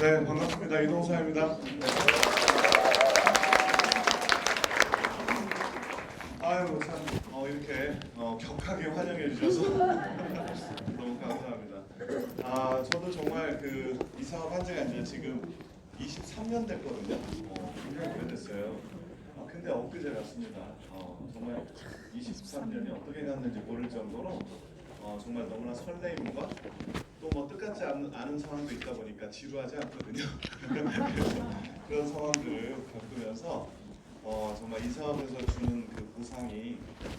네, 반갑습니다. 이동사입니다. 아유, 참, 이렇게 격하게 환영해 주셔서 너무 감사합니다. 저도 정말 이 사업 한 지가 이제 지금 23년 됐거든요. 굉장히 오래됐어요. 근데 엊그제 갔습니다. 정말 23년이 어떻게 갔는지 모를 정도로 정말 너무나 설레임과 또 뭐 뜻같지 않은 상황도 있다 보니까 지루하지 않거든요. 그래서 그런 상황들을 겪으면서 정말 이 사업에서 주는 그 보상이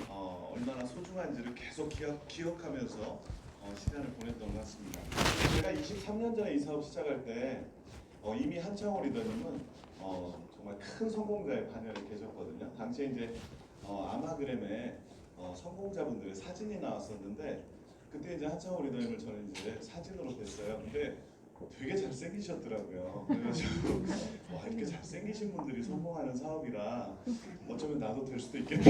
얼마나 소중한지를 계속 기억하면서 시간을 보냈던 것 같습니다. 제가 23년 전에 이 사업 시작할 때 이미 한창호 리더님은 정말 큰 성공자의 반열에 계셨거든요. 당시에 이제 아마그램에 성공자분들의 사진이 나왔었는데 그때 이제 한창호 리더님을 저는 이제 사진으로 뵀어요. 근데 되게 잘생기셨더라고요. 그래가지고 와, 이렇게 잘생기신 분들이 성공하는 사업이라 어쩌면 나도 될 수도 있겠네.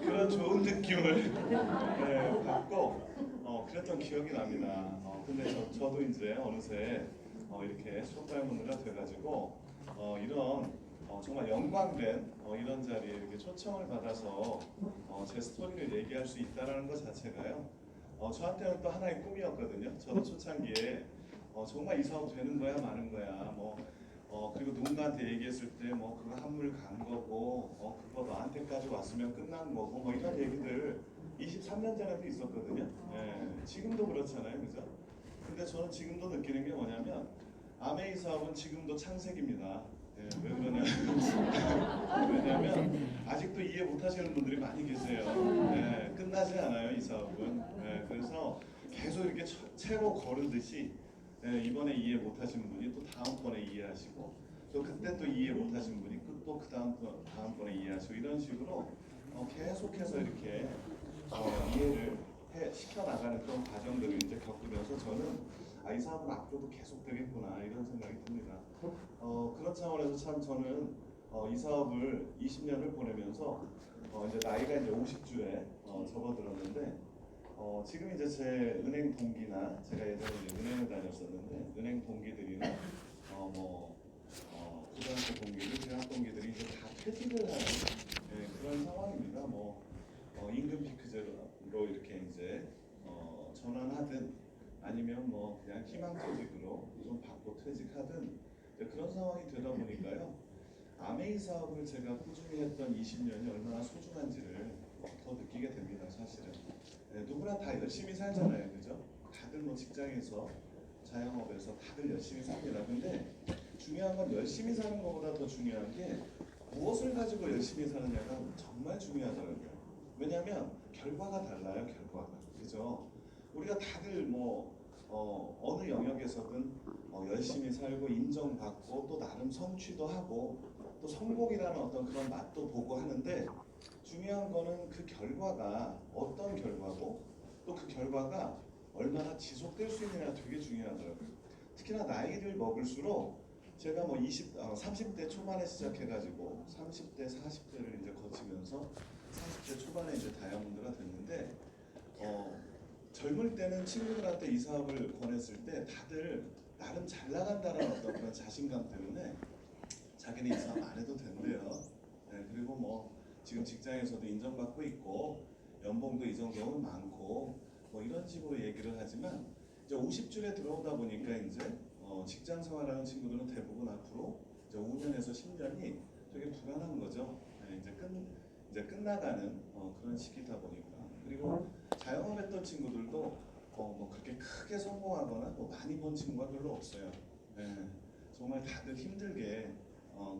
그런 좋은 느낌을 받고 그랬던 기억이 납니다. 근데 저도 이제 어느새 이렇게 쇼파이머느라 돼가지고 이런 정말 영광된 이런 자리에 이렇게 초청을 받아서 제 스토리를 얘기할 수 있다는 것 자체가요. 저한테는 또 하나의 꿈이었거든요. 저도 초창기에 정말 이 사업 되는 거야 마는 거야 그리고 누군가한테 얘기했을 때 그거 한물 간 거고 그거 너한테까지 왔으면 끝난 거고 이런 얘기들 23년 전에도 있었거든요. 지금도 그렇잖아요, 그죠? 근데 저는 지금도 느끼는 게 뭐냐면 아메이 사업은 지금도 창색입니다. 왜 그러냐? 왜냐하면 아직도 이해 못하시는 분들이 많이 계세요. 끝나지 않아요, 이 사업은. 그래서 계속 이렇게 채로 거르듯이 이번에 이해 못하신 분이 또 다음번에 이해하시고 또 그때 또 이해 못하신 분이 또 그 다음번에 이해하시고 이런 식으로 계속해서 이렇게 이해를 시켜 나가는 그런 과정들을 이제 겪으면서 저는 이 사업은 앞으로도 계속 되겠구나 이런 생각이 듭니다. 그런 차원에서 참 저는 이 사업을 20년을 보내면서 이제 나이가 이제 50주에 접어들었는데 지금 이제 제 은행 동기나 제가 예전에 이제 은행을 다녔었는데 은행 동기들이나 고등학교 동기들, 대학 동기들이 이제 다 퇴직을 하는 그런 상황입니다. 임금 피크제로 이렇게 이제 전환하든 아니면 그냥 희망퇴직으로 좀 받고 퇴직하든 그런 상황이 되다 보니까요. 아메이 사업을 제가 꾸준히 했던 20년이 얼마나 소중한지를 더 느끼게 됩니다. 사실은 누구나 다 열심히 살잖아요, 그죠? 다들 직장에서 자영업에서 다들 열심히 삽니다. 근데 중요한 건 열심히 사는 것보다 더 중요한 게 무엇을 가지고 열심히 사느냐가 정말 중요하더라고요. 왜냐하면 결과가 달라요, 결과가. 그죠? 우리가 다들 어느 영역에서든 열심히 살고 인정받고 또 나름 성취도 하고 또 성공이라는 어떤 그런 맛도 보고 하는데 중요한 거는 그 결과가 어떤 결과고 또 그 결과가 얼마나 지속될 수 있느냐가 되게 중요하더라고요. 특히나 나이를 먹을수록 제가 30대 초반에 시작해가지고 30대, 40대를 이제 거치면서 40대 초반에 이제 다이아몬드가 됐는데 젊을 때는 친구들한테 이 사업을 권했을 때 다들 나름 잘 나간다는 어떤 그런 자신감 때문에 자기는 이 사업 안 해도 된대요. 그리고 지금 직장에서도 인정받고 있고 연봉도 이 정도면 많고 이런 식으로 얘기를 하지만 이제 50줄에 들어오다 보니까 이제 직장 생활하는 친구들은 대부분 앞으로 이제 5년에서 10년이 되게 불안한 거죠. 이제 끝나가는 그런 시기다 보니까 그리고 자영업했던 친구들도 그렇게 크게 성공하거나 많이 번 친구가 별로 없어요. 정말 다들 힘들게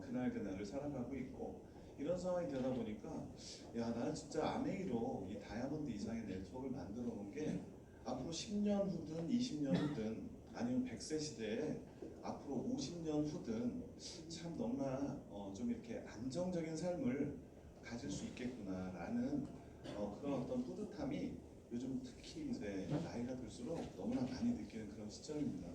그날 그날을 살아가고 있고 이런 상황이 되다 보니까 나는 진짜 아메이로 이 다이아몬드 이상의 네트워크를 만들어 놓은 게 앞으로 10년 후든 20년 후든 아니면 100세 시대에 앞으로 50년 후든 참 너무나 좀 이렇게 안정적인 삶을 가질 수 있겠구나라는 그런 어떤 뿌듯함이 요즘 특히 이제 나이가 들수록 너무나 많이 느끼는 그런 시점입니다.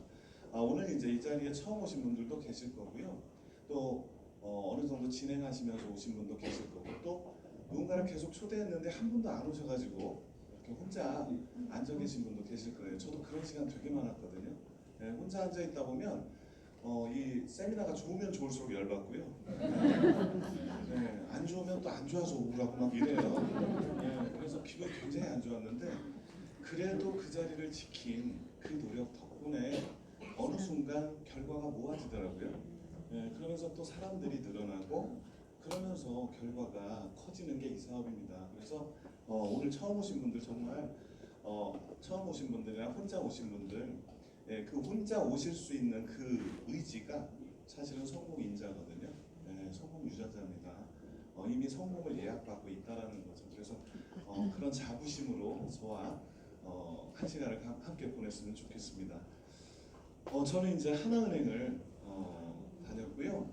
오늘 이제 이 자리에 처음 오신 분들도 계실 거고요. 또 어느 정도 진행하시면서 오신 분도 계실 거고 또 누군가를 계속 초대했는데 한 분도 안 오셔가지고 이렇게 혼자 앉아 계신 분도 계실 거예요. 저도 그런 시간 되게 많았거든요. 예, 혼자 앉아 있다 보면 이 세미나가 좋으면 좋을수록 열받고요. 네, 안 좋으면 또 안 좋아서 우울하고 막 이래요. 네, 그래서 기분이 굉장히 안 좋았는데 그래도 그 자리를 지킨 그 노력 덕분에 어느 순간 결과가 모아지더라고요. 네, 그러면서 또 사람들이 늘어나고 그러면서 결과가 커지는 게 이 사업입니다. 그래서 오늘 처음 오신 분들 정말 처음 오신 분들이나 혼자 오신 분들 예, 그 혼자 오실 수 있는 그 의지가 사실은 성공 인자거든요. 예, 성공 유전자입니다. 이미 성공을 예약받고 있다라는 거죠. 그래서 그런 자부심으로 저와 한 시간을 함께 보냈으면 좋겠습니다. 저는 이제 하나은행을 다녔고요.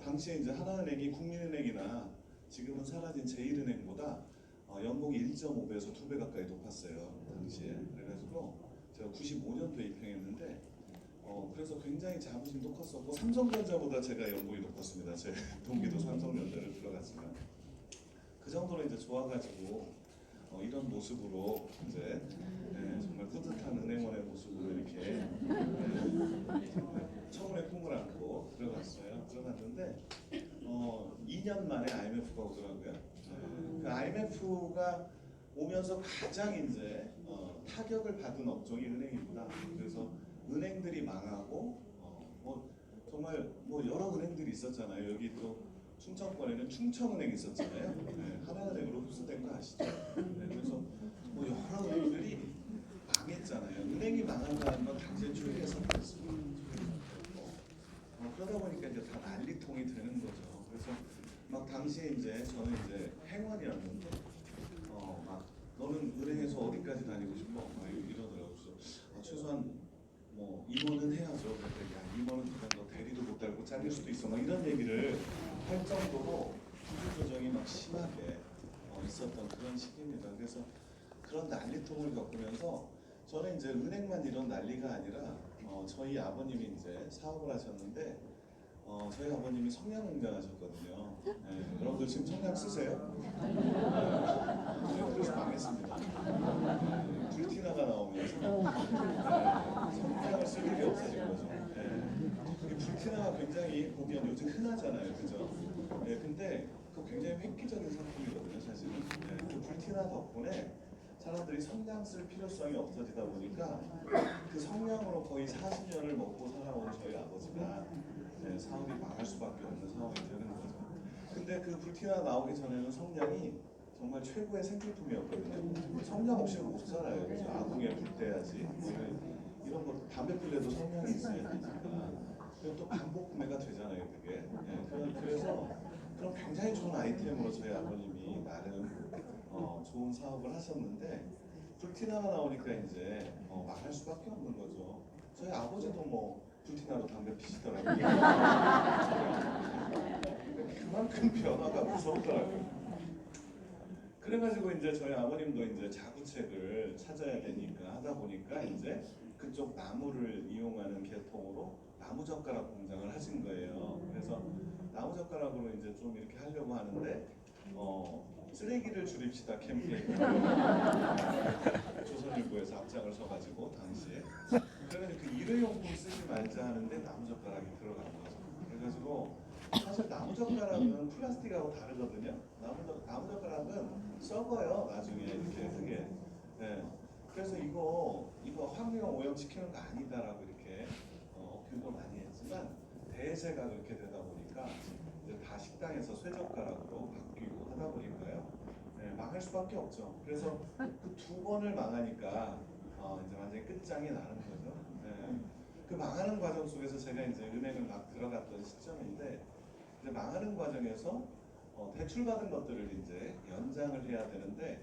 당시에 이제 하나은행이 국민은행이나 지금은 사라진 제1은행보다 연봉이 1.5배에서 2배 가까이 높았어요. 당시에. 그래가지고 제가 95년도에 입행했는데 그래서 굉장히 자부심도 컸었고 삼성전자보다 제가 연봉이 높았습니다. 제 동기도 삼성전자를 들어갔지만 그 정도로 이제 좋아가지고 이런 모습으로 이제 정말 뿌듯한 은행원의 모습으로 이렇게 청운의 꿈을 안고 들어갔어요. 들어갔는데 2년 만에 IMF가 오더라고요. 그 IMF가 오면서 가장 이제 타격을 받은 업종이 은행입니다. 그래서 은행들이 망하고 뭐 정말 뭐 여러 은행들이 있었잖아요. 여기 또 충청권에는 충청은행이 있었잖아요. 네, 하나은행으로 흡수된 거 아시죠? 네, 그래서 뭐 여러 은행들이 망했잖아요. 은행이 망한다는 건 당시에 초유의 사태였습니다. 그러다 보니까 이제 다 난리통이 되는 거죠. 그래서 막 당시에 이제 저는 이제 행원이었는데 막 너는 은행에서 어디까지 다니고 싶어? 막 이러더라고요. 그래서 최소한 뭐 임원은 해야죠. 그랬더니 야 임원은 그냥 너 대리도 못 달고 잘릴 수도 있어. 막 이런 얘기를 할 정도로 구조 조정이 막 심하게 있었던 그런 시기입니다. 그래서 그런 난리통을 겪으면서 저는 이제 은행만 이런 난리가 아니라 저희 아버님이 이제 사업을 하셨는데 저희 아버님이 성냥은장하셨거든요. 네, 여러분들 지금 성냥 쓰세요? 네, 그래서 망했습니다. 네, 불티나가 나오면서 성냥을 쓸 일이 없어진 거죠. 네, 이 불티나가 굉장히 보면 요즘 흔하잖아요, 그죠? 네, 근데 그 굉장히 획기적인 상품이거든요, 사실은. 네, 그 불티나 덕분에 사람들이 성냥 쓸 필요성이 없어지다 보니까 그 성냥으로 거의 40년을 먹고 살아온 저희 아버지가 사업이 망할 수밖에 없는 상황이 되는 거죠. 근데 그 불티나 나오기 전에는 성냥이 정말 최고의 생필품이었거든요. 성냥 없이는 못 살아요. 그래서 아궁이에 불 떼야지. 뭐 이런 거 담배 필래도 성냥이 있어야 되니까. 그리고 또 반복 구매가 되잖아요, 그게. 그래서 그런 굉장히 좋은 아이템으로 저희 아버님이 나름 좋은 사업을 하셨는데 불티나가 나오니까 이제 망할 수밖에 없는 거죠. 저희 아버지도 뭐 불티나로 담배 피시더라고요. 그만큼 변화가 무섭더라고요. 그래가지고 이제 저희 아버님도 이제 자구책을 찾아야 되니까 하다 보니까 이제 그쪽 나무를 이용하는 계통으로 나무젓가락 공장을 하신 거예요. 그래서 나무젓가락으로 이제 좀 이렇게 하려고 하는데 쓰레기를 줄입시다 캠페인 조선일보에서 앞장을 서가지고 당시에 그래서 그 일회용품 쓰지 말자 하는데 나무젓가락이 들어간 거죠. 그래가지고 사실 나무젓가락은 플라스틱하고 다르거든요. 나무젓가락은 썩어요 나중에 이렇게 크게. 네. 그래서 이거 환경 오염시키는 거 아니다라고 이렇게 어필도 많이 했지만 대세가 그렇게 되다 보니까 이제 다 식당에서 쇠젓가락으로 바뀌고 하다 보니까요. 네, 망할 수밖에 없죠. 그래서 그 2번을 망하니까 이제 완전히 끝장이 나는 거죠. 네. 그 망하는 과정 속에서 제가 이제 은행을 막 들어갔던 시점인데 이제 망하는 과정에서 대출받은 것들을 이제 연장을 해야 되는데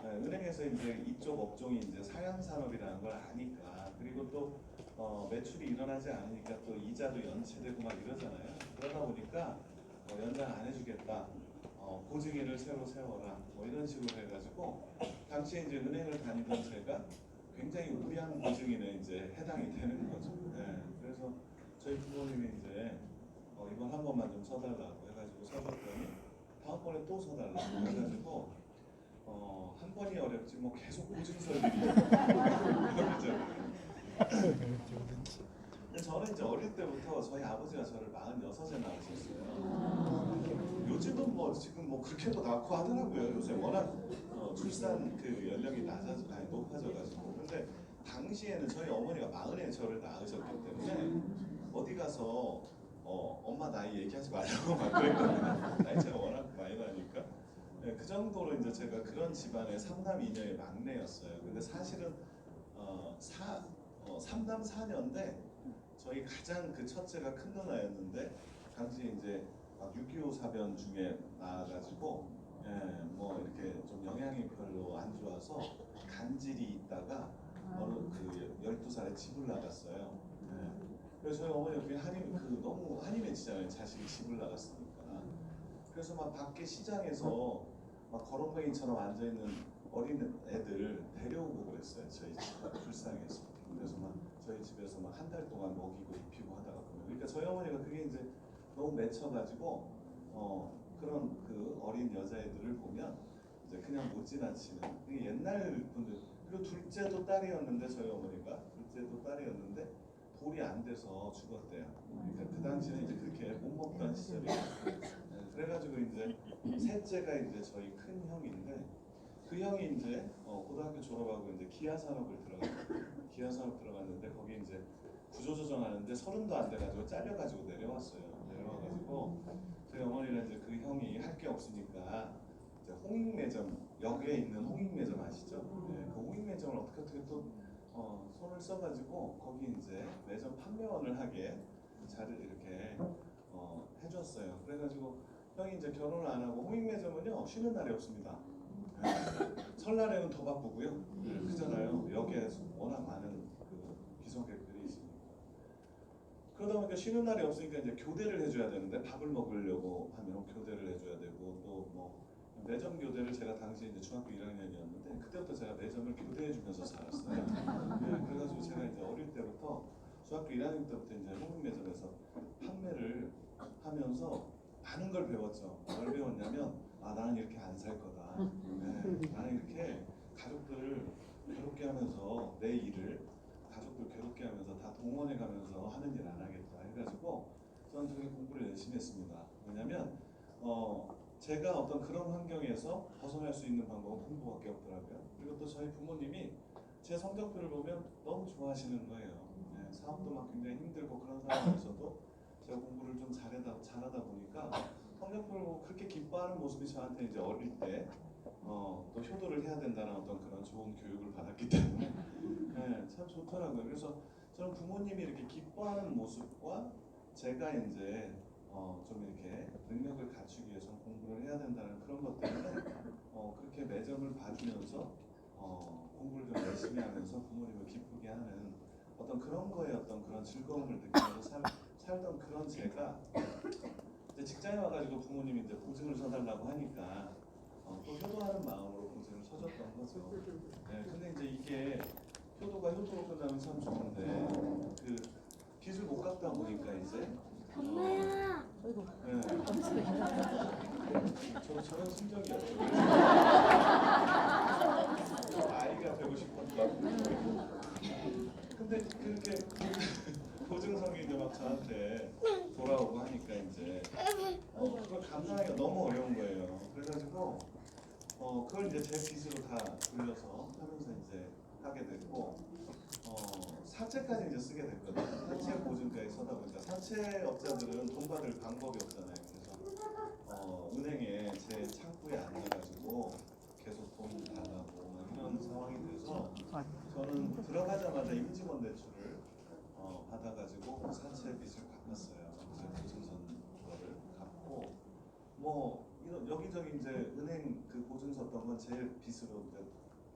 은행에서 이제 이쪽 업종이 이제 사양 산업이라는 걸 아니까 그리고 또 매출이 일어나지 않으니까 또 이자도 연체되고 막 이러잖아요. 그러다 보니까 연장 안 해주겠다. 보증인을 새로 세워라. 뭐 이런 식으로 해가지고 당시에 이제 은행을 다니던 제가 굉장히 우량 보증인에 이제 해당이 되는 거죠. 네. 그래서 저희 부모님이 이제 이번 한 번만 좀 서달라고 해가지고 서줬더니 다음번에 또 서달라고 해가지고 한 번이 어렵지 뭐 계속 보증설들이 이러잖아요. 근데 저는 이제 어릴 때부터 저희 아버지가 저를 46에 낳으셨어요. 요즘은 뭐 지금 뭐 그렇게도 낳고 하더라고요. 요새 워낙 출산 그 연령이 높아져가지고. 근데 당시에는 저희 어머니가 40에 저를 낳으셨기 때문에 어디 가서 엄마 나이 얘기하지 말라고 막 그랬거든요. 나이 차가 워낙 많이 나니까. 네, 그 정도로 이제 제가 그런 집안의 3남 2녀의 막내였어요. 근데 사실은 어, 사, 3남 4녀인데 저희 가장 그 첫째가 큰 누나였는데 당시 이제 막 6.25 사변 중에 나와가지고 뭐 이렇게 좀 영향이 별로 안 좋아서 간질이 있다가 어느 그 12살에 집을 나갔어요. 예. 그래서 저희 어머니가 그게 너무 한이 맺히잖아요. 자식이 집을 나갔으니까. 그래서 막 밖에 시장에서 막 거렁뱅이처럼 앉아 있는 어린 애들 데려오고 그랬어요. 저희 집 불쌍해서. 그래서 막 저희 집에서 막 한 달 동안 먹이고 입히고 하다가 보면 그러니까 저희 어머니가 그게 이제 너무 맺혀가지고 그런 그 어린 여자애들을 보면 이제 그냥 못 지나치는 그게 옛날 분들. 그리고 둘째도 딸이었는데 저희 어머니가 둘째도 딸이었는데 돌이 안 돼서 죽었대요. 그러니까 그 당시에는 이제 그렇게 못 먹던 시절이에요. 그래가지고 이제 셋째가 이제 저희 큰 형인데 그 형이 이제 고등학교 졸업하고 이제 기아산업 들어갔는데 거기 이제 구조조정하는데 30도 안 돼가지고 잘려가지고 내려왔어요. 내려와가지고 저희 어머니는 이제 그 형이 할 게 없으니까 이제 홍익매점 역에 있는 홍익매점 아시죠? 네, 그 홍익매점을 어떻게 또 손을 써가지고 거기 이제 매점 판매원을 하게 자를 이렇게 해줬어요. 그래가지고 형이 이제 결혼을 안 하고 홍익매점은요 쉬는 날이 없습니다. 네. 설날에는 더 바쁘고요. 그잖아요. 역에 워낙 많은 그 귀성객들이 있으니까. 그러다 보니까 쉬는 날이 없으니까 이제 교대를 해줘야 되는데 밥을 먹으려고 하면 교대를 해줘야 되고 또 뭐 매점 교대를 제가 당시 이제 중학교 1학년이었는데 그때부터 제가 매점을 교대해주면서 살았어요. 네, 그래가지고 제가 이제 어릴 때부터 중학교 1학년 때부터 이제 홍익매점에서 판매를 하면서 많은 걸 배웠죠. 뭘 배웠냐면 나는 이렇게 안 살 거다. 네, 나는 이렇게 가족들을 괴롭게 하면서 내 일을 가족들 괴롭게 하면서 다 동원해 가면서 하는 일 안 하겠다 해가지고 저는 되게 공부를 열심히 했습니다. 왜냐면 제가 어떤 그런 환경에서 벗어날 수 있는 방법은 공부밖에 없더라고요. 그리고 또 저희 부모님이 제 성적표를 보면 너무 좋아하시는 거예요. 네, 사업도 막 굉장히 힘들고 그런 상황에서도 제가 공부를 좀 잘하다 보니까 성적표를 보고 그렇게 기뻐하는 모습이 저한테 이제 어릴 때 또 효도를 해야 된다는 어떤 그런 좋은 교육을 받았기 때문에 네, 참 좋더라고요. 그래서 저는 부모님이 이렇게 기뻐하는 모습과 제가 이제 좀 이렇게 능력을 갖추기 위해서 공부를 해야 된다는 그런 것 때문에 그렇게 매점을 봐주면서 공부를 좀 열심히 하면서 부모님을 기쁘게 하는 어떤 그런 거에 어떤 그런 즐거움을 느끼면서 살던 그런 제가 이제 직장에 와가지고 부모님이 이제 보증을 서달라고 하니까 또 효도하는 마음으로 보증을 서줬던 거죠. 네, 근데 이제 이게 효도가 효도로 끝나면 참 좋은데 그 빚을 못 갚다 보니까 이제 엄마야. 네, 저런 심정이었죠. 아이가 되고 싶었던. 근데 그렇게 보증성이 이제 막 저한테 돌아오고 하니까 이제 그걸 감당하기가 너무 어려운 거예요. 그래가지고 그걸 이제 제 빚으로 다 돌려서 하면서 이제 하게 됐고 사채까지 이제 쓰게 됐거든요. 사채 보증까지 서다 보니까 사채업자들은 돈 받을 방법이 없잖아요. 그래서 은행에 제 창구에 앉아가지고 계속 돈 달라고 막 이런 상황이 돼서 저는 들어가자마자 임직원 대출을 받아가지고 사채 빚을 갚았어요. 제 보증선 거를 갚고 뭐 이런 여기저기 이제 은행 그 보증 섰던 건 제 빚으로 이제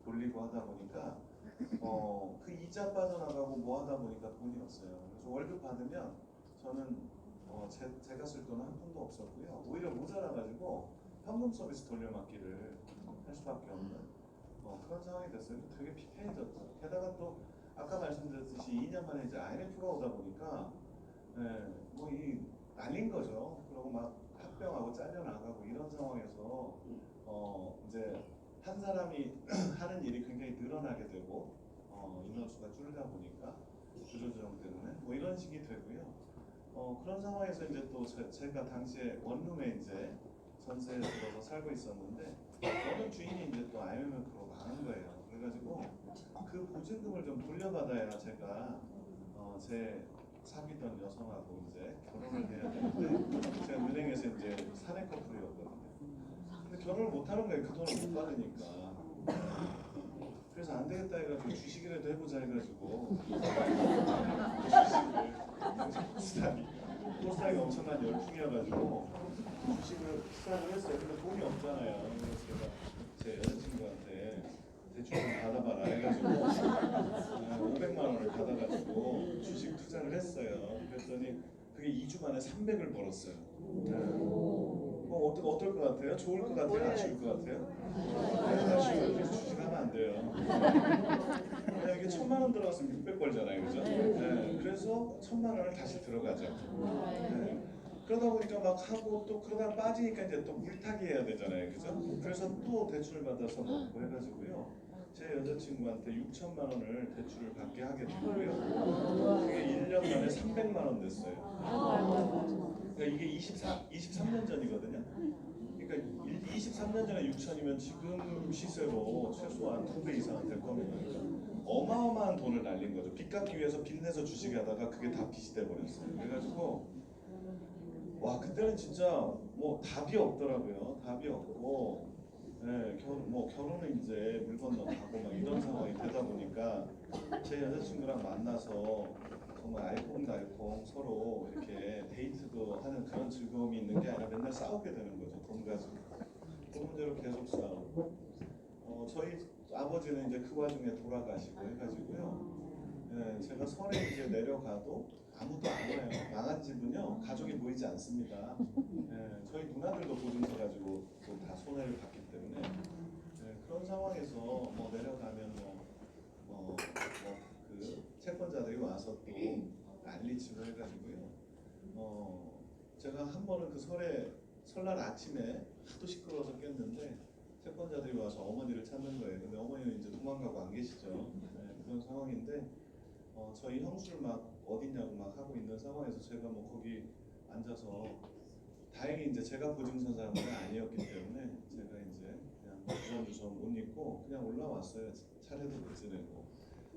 돌리고 하다 보니까 그 이자 빠져나가고 뭐 하다 보니까 돈이 없어요. 그래서 월급 받으면 저는 제가 쓸 돈은 한 푼도 없었고요. 오히려 모자라가지고 현금 서비스 돌려막기를 할 수밖에 없는 그런 상황이 됐어요. 되게 피폐해졌죠. 게다가 또 아까 말씀드렸듯이 2년 만에 이제 IMF가 오다 보니까 뭐이 날린 거죠. 그러고 막 합병하고 잘려나가고 이런 상황에서 이제 한 사람이 하는 일이 굉장히 늘어나게 되고 인원수가 줄다 보니까 구조조정 때문에 뭐 이런 식이 되고요. 그런 상황에서 이제 또 제가 당시에 원룸에 이제 전세에 들어서 살고 있었는데 어느 주인이 이제 또 IMF로 망한 거예요. 그래가지고 그 보증금을 좀 돌려받아야 제가 제 사귀던 여성하고 이제 결혼을 해야 되는데 제가 은행에서 이제 사내 커플이었거든요. 근데 결혼을 못 하는 거예요. 그 돈을 못 받으니까. 그래서 안 되겠다 해가지고 주식이라도 해보자 해가지고 주식을 코스닥이 엄청난 열풍이어가지고 주식을 시작을 했어요. 근데 돈이 없잖아요. 그래서 제가 제 여자친구한테 대출 좀 받아봐라 해가지고 500만 원을 받아가지고 주식 투자를 했어요. 그랬더니 그게 2주 만에 300을 벌었어요. 어떨 것 같아요? 좋을 것 같아요? 아쉬울 것 같아요? 아쉬워요. 그래서 주식하면 안 돼요. 그냥 이게 1,000만 원 들어갔으면 600 벌잖아요, 그죠? 네, 그래서 1,000만 원을 다시 들어가죠. 네. 그러다 보니까 막 하고 또 그러다 빠지니까 이제 또 물타기 해야 되잖아요, 그죠? 그래서 또 대출을 받아서 넣고 해가지고요. 제 여자친구한테 6천만 원을 대출을 받게 하게 됐고요. 그게 1년 만에 300만 원 됐어요. 그러니까 이게 23년 전이거든요. 그러니까 23년 전에 6천이면 지금 시세로 최소한 2배 이상은 될 겁니다. 그러니까 어마어마한 돈을 날린 거죠. 빚 갚기 위해서 빚내서 주식하다가 그게 다 빚이 돼 버렸어요. 그래가지고 와 그때는 진짜 뭐 답이 없더라고요. 답이 없고 결혼은 이제 물 건너가고 막 이런 상황이 되다 보니까 제 여자친구랑 만나서 정말 알콩달콩 서로 이렇게 데이트도 하는 그런 즐거움이 있는 게 아니라 맨날 싸우게 되는 거죠. 돈 가지고. 돈 문제로 계속 싸우고. 저희 아버지는 이제 그 와중에 돌아가시고 해가지고요. 제가 설에 이제 내려가도 아무도 안 와요. 망한 집은요 가족이 모이지 않습니다. 저희 누나들도 보증서 가지고 또 다 손해를 봤기 때문에 그런 상황에서 뭐 내려가면 그 채권자들이 와서 또 난리치고 해가지고요. 제가 한 번은 그 설날 아침에 하도 시끄러워서 깼는데 채권자들이 와서 어머니를 찾는 거예요. 근데 어머니는 이제 도망가고 안 계시죠. 그런 상황인데 저희 형수를 막 어딨냐고 막 하고 있는 상황에서 제가 뭐 거기 앉아서 다행히 이제 제가 보증서자는 아니었기 때문에 제가 이제 그냥 주섬주섬 옷 입고 그냥 올라왔어요. 차례도 못 지내고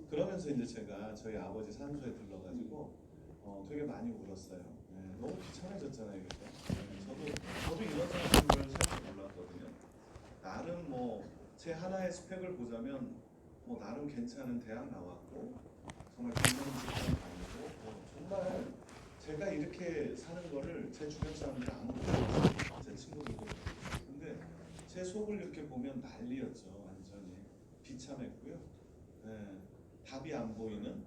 그러면서 이제 제가 저희 아버지 산소에 들러가지고 되게 많이 울었어요. 너무 비참해졌잖아요, 그죠? 저도 이런 사람인 걸 사실 몰랐거든요. 나름 뭐 제 하나의 스펙을 보자면 뭐 나름 괜찮은 대학 나왔고 정말 좋은 직장 다니고 정말 제가 이렇게 사는 거를 제 주변 사람들이 아무도 몰랐어요. 제 친구들도. 근데 제 속을 이렇게 보면 난리였죠. 완전히 비참했고요. 답이 안 보이는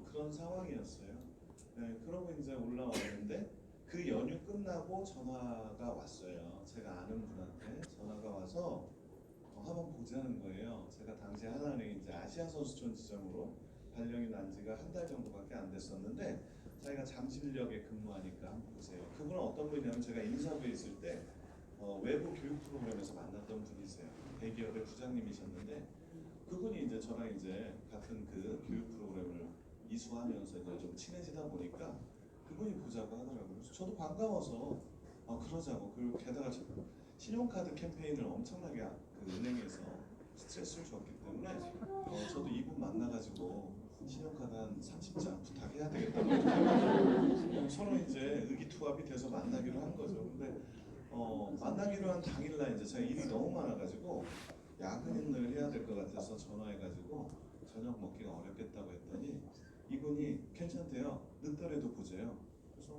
그런 상황이었어요. 그러고 이제 올라왔는데 그 연휴 끝나고 전화가 왔어요. 제가 아는 분한테 전화가 와서 한번 보자는 거예요. 제가 당시 하나은행 이제 아시아 선수촌 지점으로 발령이 난 지가 한 달 정도밖에 안 됐었는데 자기가 잠실역에 근무하니까 한번 보세요. 그분은 어떤 분이냐면 제가 인사부에 있을 때 외부 교육 프로그램에서 만났던 분이세요. 대기업의 부장님이셨는데 그분이 이제 저랑 이제 같은 그 교육 프로그램을 이수하면서 이제 좀 친해지다 보니까 그분이 보자고 하더라고요. 그래서 저도 반가워서 그러자고. 그리고 게다가 신용카드 캠페인을 엄청나게 그 은행에서 스트레스를 줬기 때문에 저도 이분 만나가지고 신용카드 한 30장 부탁해야 되겠다고 서로 이제 의기투합이 돼서 만나기로 한 거죠. 근데 만나기로 한 당일날 이제 제가 일이 너무 많아가지고 야근을 해야 될 것 같아서 전화해가지고 저녁 먹기가 어렵겠다고 했더니 이분이 괜찮대요. 늦더라도 보재요. 그래서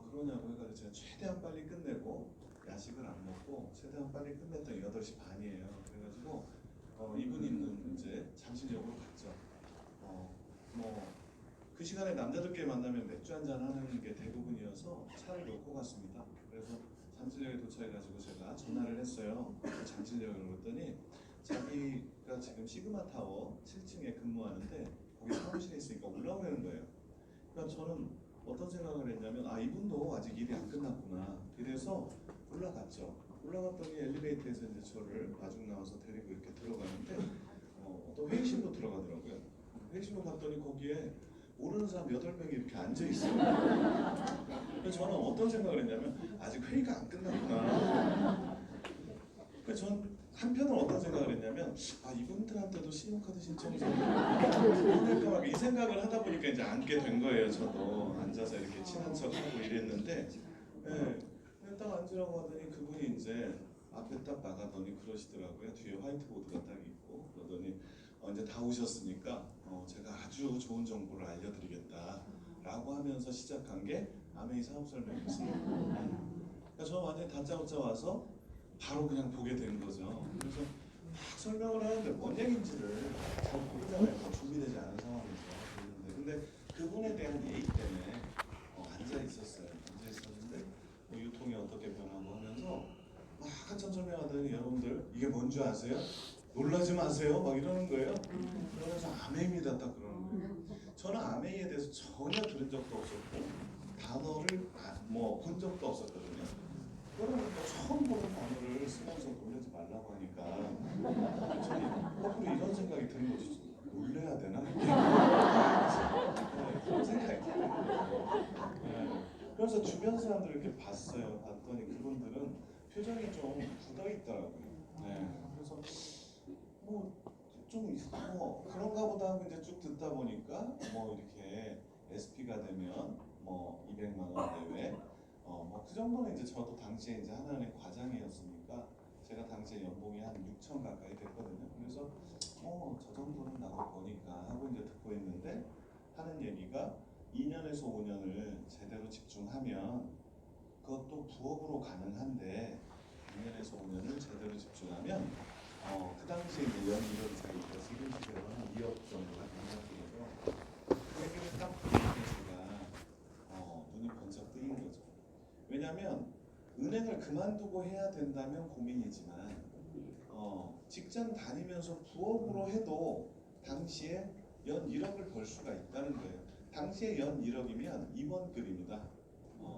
그러냐고 해가지고 제가 최대한 빨리 끝내고 야식을 안 먹고 최대한 빨리 끝냈더니 8시 반이에요. 그래가지고 이분이 있는 이제 잠실역으로 갔죠. 그 시간에 남자들끼리 만나면 맥주 한잔 하는 게 대부분이어서 차를 놓고 갔습니다. 그래서 잠실역에 도착해가지고 제가 전화를 했어요. 잠실역으로 그랬더니 자기가 지금 시그마 타워 7층에 근무하는데 거기 사무실에 있으니까 올라오라는 거예요. 그러니까 저는 어떤 생각을 했냐면 이분도 아직 일이 안 끝났구나. 이래서 올라갔죠. 올라갔더니 엘리베이터에서 이제 저를 마중 나와서 데리고 이렇게 들어가는데 어떤 회의실로 들어가더라고요. 회의실로 갔더니 거기에 모르는 사람 8명이 이렇게 앉아 있어요. 그래서 저는 어떤 생각을 했냐면 아직 회의가 안 끝났구나. 그래서 전 한편은 어떤 생각을 했냐면 이분들한테도 신용카드 신청 좀 보낼까 막 이 생각을 하다 보니까 이제 앉게 된 거예요. 저도 앉아서 이렇게 친한 척하고 이랬는데 딱 앉으라고 하더니 그분이 이제 앞에 딱 나가더니 그러시더라고요. 뒤에 화이트보드가 딱 있고 그러더니 이제 다 오셨으니까 제가 아주 좋은 정보를 알려드리겠다라고 하면서 시작한 게 아메이 사업 설명이었어요. 그러니까 저는 완전히 다짜고짜 와서 바로 그냥 보게 된 거죠. 그래서 막 설명을 하는데 뭔 얘기인지를 잘 모르잖아요. 준비되지 않은 상황에서. 근데 그분에 대한 예의 때문에 앉아 있었어요. 앉아 있었는데 유통이 어떻게 변하고 하면서 막 한참 설명하더니 여러분들 이게 뭔지 아세요? 놀라지 마세요. 막 이러는 거예요. 그러면서 아메이입니다. 딱 그러는 거예요. 저는 아메이에 대해서 전혀 들은 적도 없었고 단어를 본 적도 없었거든요. 그러니까 처음 보는 단어를 쓰면서 놀라지 말라고 하니까 저는 거꾸로 이런 생각이 드는 거죠. 놀래야 되나? 그런 생각이 드는 거예요. 그래서 주변 사람들 이렇게 봤어요. 봤더니 그분들은 표정이 좀 굳어 있더라고요. 그래서 좀 그런가 보다 하고 이제 쭉 듣다 보니까 이렇게 SP가 되면 200만 원 내외 그 정도는 이제 저도 당시에 이제 하나의 과장이었으니까 제가 당시에 연봉이 한 6천 가까이 됐거든요. 그래서 저 정도는 나도 보니까 하고 이제 듣고 있는데 하는 얘기가 2년에서 5년을 제대로 집중하면 그것도 부업으로 가능한데 2년에서 5년을 제대로 집중하면 그 당시에 이제 연 1억 이상이니까 지금 시대로 한 2억 정도가 된다고 그 얘기를 딱 듣는 게 제가 눈이 번쩍 뜨인 거죠. 왜냐하면 은행을 그만두고 해야 된다면 고민이지만 직장 다니면서 부업으로 해도 당시에 연 1억을 벌 수가 있다는 거예요. 당시에 연 1억이면 임원급입니다.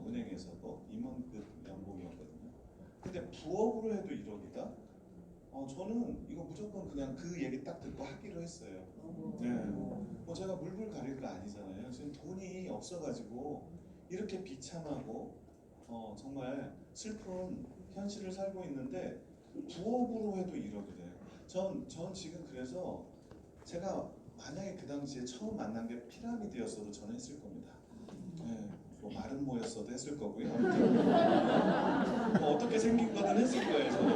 은행에서도 임원급 연봉이었거든요. 근데 부업으로 해도 1억이다? 저는 이거 무조건 그냥 그 얘기 딱 듣고 하기로 했어요. 제가 물불 가릴 거 아니잖아요. 지금 돈이 없어가지고 이렇게 비참하고 정말 슬픈 현실을 살고 있는데 부업으로 해도 1억이래요. 전 지금 그래서 제가 만약에 그 당시에 처음 만난 게 피라미드였어도 저는 했을 겁니다. 마른 모였어도 했을 거고요. 어떻게 생긴 거든 했을 거예요. 저는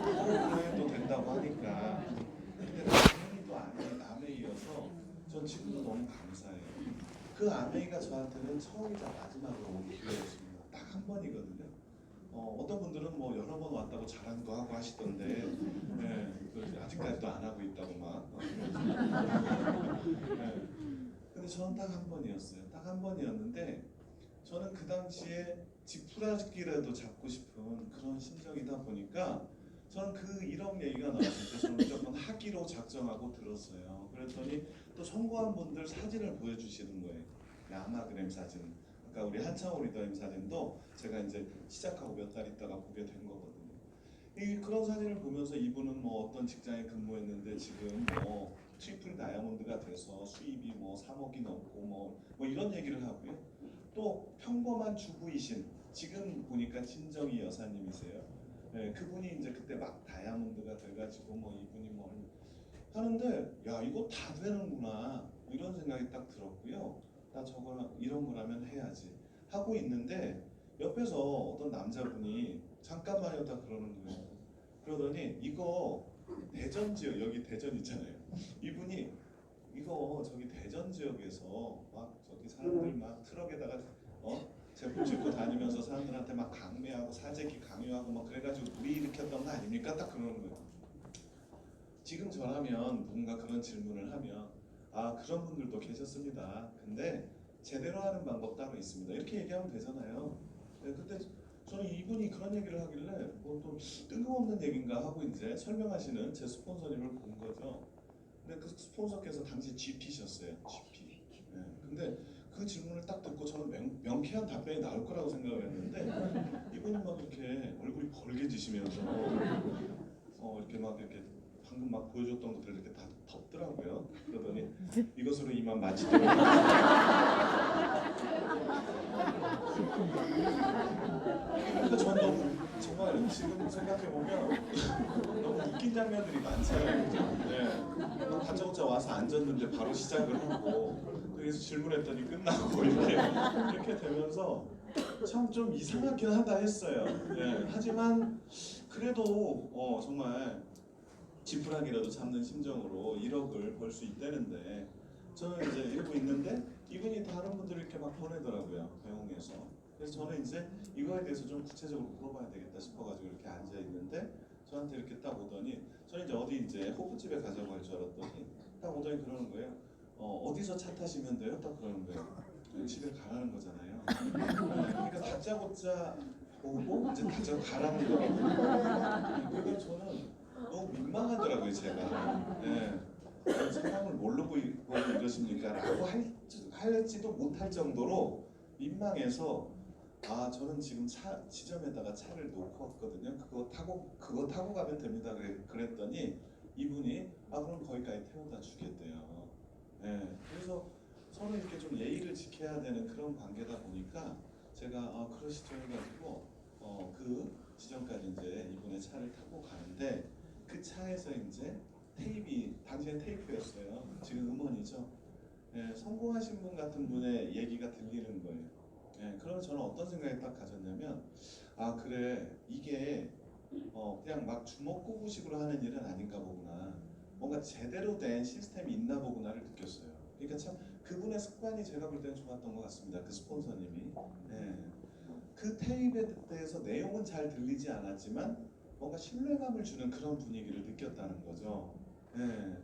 부업으로 해도 된다고 하니까. 근데 당연히 또 아메이여서 전 지금도 너무 감사해요. 그 아메이가 저한테는 처음이자 마지막으로 온 기회였습니다. 딱 한 번이거든요. 어떤 분들은 여러 번 왔다고 자랑도 하고 하시던데 아직까지도 안 하고 있다고 막. 근데 저는 딱 한 번이었어요. 딱 한 번이었는데 저는 그 당시에 지푸라기라도 잡고 싶은 그런 심정이다 보니까 저는 그 1억 얘기가 나왔을 때 저는 무조건 하기로 작정하고 들었어요. 그랬더니 또 성공한 분들 사진을 보여주시는 거예요. 야마그램 사진. 그러니까 우리 한창호 리더님 사진도 제가 이제 시작하고 몇 달 있다가 보게 된 거거든요. 그런 사진을 보면서 이분은 어떤 직장에 근무했는데 지금 트리플 다이아몬드가 돼서 수입이 3억이 넘고 이런 얘기를 하고요. 또 평범한 주부이신 지금 보니까 친정이 여사님이세요. 그분이 이제 그때 막 다이아몬드가 돼가지고 이분이 하는데 야 이거 다 되는구나 이런 생각이 딱 들었고요. 나 저거 이런 거라면 해야지 하고 있는데 옆에서 어떤 남자분이 잠깐만요 다 그러는 거예요. 그러더니 이거 대전 지역 여기 대전 있잖아요. 이분이 이거 저기 대전 지역에서 막 저기 사람들 막 트럭에다가 제품 싣고 다니면서 사람들한테 막 강매하고 사재기 강요하고 막 그래가지고 불이 일으켰던 거 아닙니까? 딱 그러는 거예요. 지금 저라면 누군가 그런 질문을 하면 그런 분들도 계셨습니다. 근데 제대로 하는 방법 따로 있습니다. 이렇게 얘기하면 되잖아요. 근데 저는 이분이 그런 얘기를 하길래 또 뜬금없는 얘기인가 하고 이제 설명하시는 제 스폰서님을 본 거죠. 근데 그 스폰서께서 당시 GP셨어요. GP. 근데 그 질문을 딱 듣고 저는 명쾌한 답변이 나올 거라고 생각을 했는데 이분이 막 이렇게 얼굴이 벌개지시면서 이렇게 막 이렇게 방금 막 보여줬던 것들 이렇게 다 덮더라고요. 그러더니 이것으로 이만 마치도록 하겠습니다. 근데 전 너무 정말 지금 생각해 보면 너무 웃긴 장면들이 많잖아요. 네. 다짜고짜 와서 앉았는데 바로 시작을 하고 그래서 질문했더니 끝나고 이렇게 되면서 참 좀 이상하긴 하다 했어요. 네. 하지만 그래도 정말 지푸라기라도 잡는 심정으로 1억을 벌 수 있다는데 저는 이제 이러고 있는데 이분이 다른 분들 이렇게 막 보내더라고요. 배웅해서. 그래서 저는 이제 이거에 대해서 좀 구체적으로 물어봐야 되겠다 싶어가지고 이렇게 앉아 있는데 저한테 이렇게 딱 오더니 저는 이제 어디 이제 호프집에 가자고 할 줄 알았더니 딱 오더니 그러는 거예요. 어디서 차 타시면 돼요? 딱 그러는 거예요. 집에 가라는 거잖아요. 그러니까 다짜고짜 오고 이제 다짜고 가라는 거거든요. 그러니까 저는 너무 민망하더라고요 제가. 네. 상황을 뭘로 보고 이러십니까? 라고 할지도 못할 정도로 민망해서 저는 지금 차 지점에다가 차를 놓고 왔거든요. 그거 타고 가면 됩니다. 그랬더니 이분이 그럼 거기까지 태워다 주겠대요. 네. 그래서 서로 이렇게 좀 예의를 지켜야 되는 그런 관계다 보니까 제가 그러시죠 해가지고 그 지점까지 이제 이분의 차를 타고 가는데 그 차에서 이제 테이프, 당시엔 테이프였어요. 지금 음원이죠. 예, 성공하신 분 같은 분의 얘기가 들리는 거예요. 예, 그러면 저는 어떤 생각이 딱 가졌냐면 그래 이게 그냥 막 주먹구구식으로 하는 일은 아닌가 보구나. 뭔가 제대로 된 시스템이 있나 보구나를 느꼈어요. 그러니까 참 그분의 습관이 제가 볼 때는 좋았던 것 같습니다. 그 스폰서님이. 예. 그 테이프에 대해서 내용은 잘 들리지 않았지만 뭔가 신뢰감을 주는 그런 분위기를 느꼈다는 거죠. 예.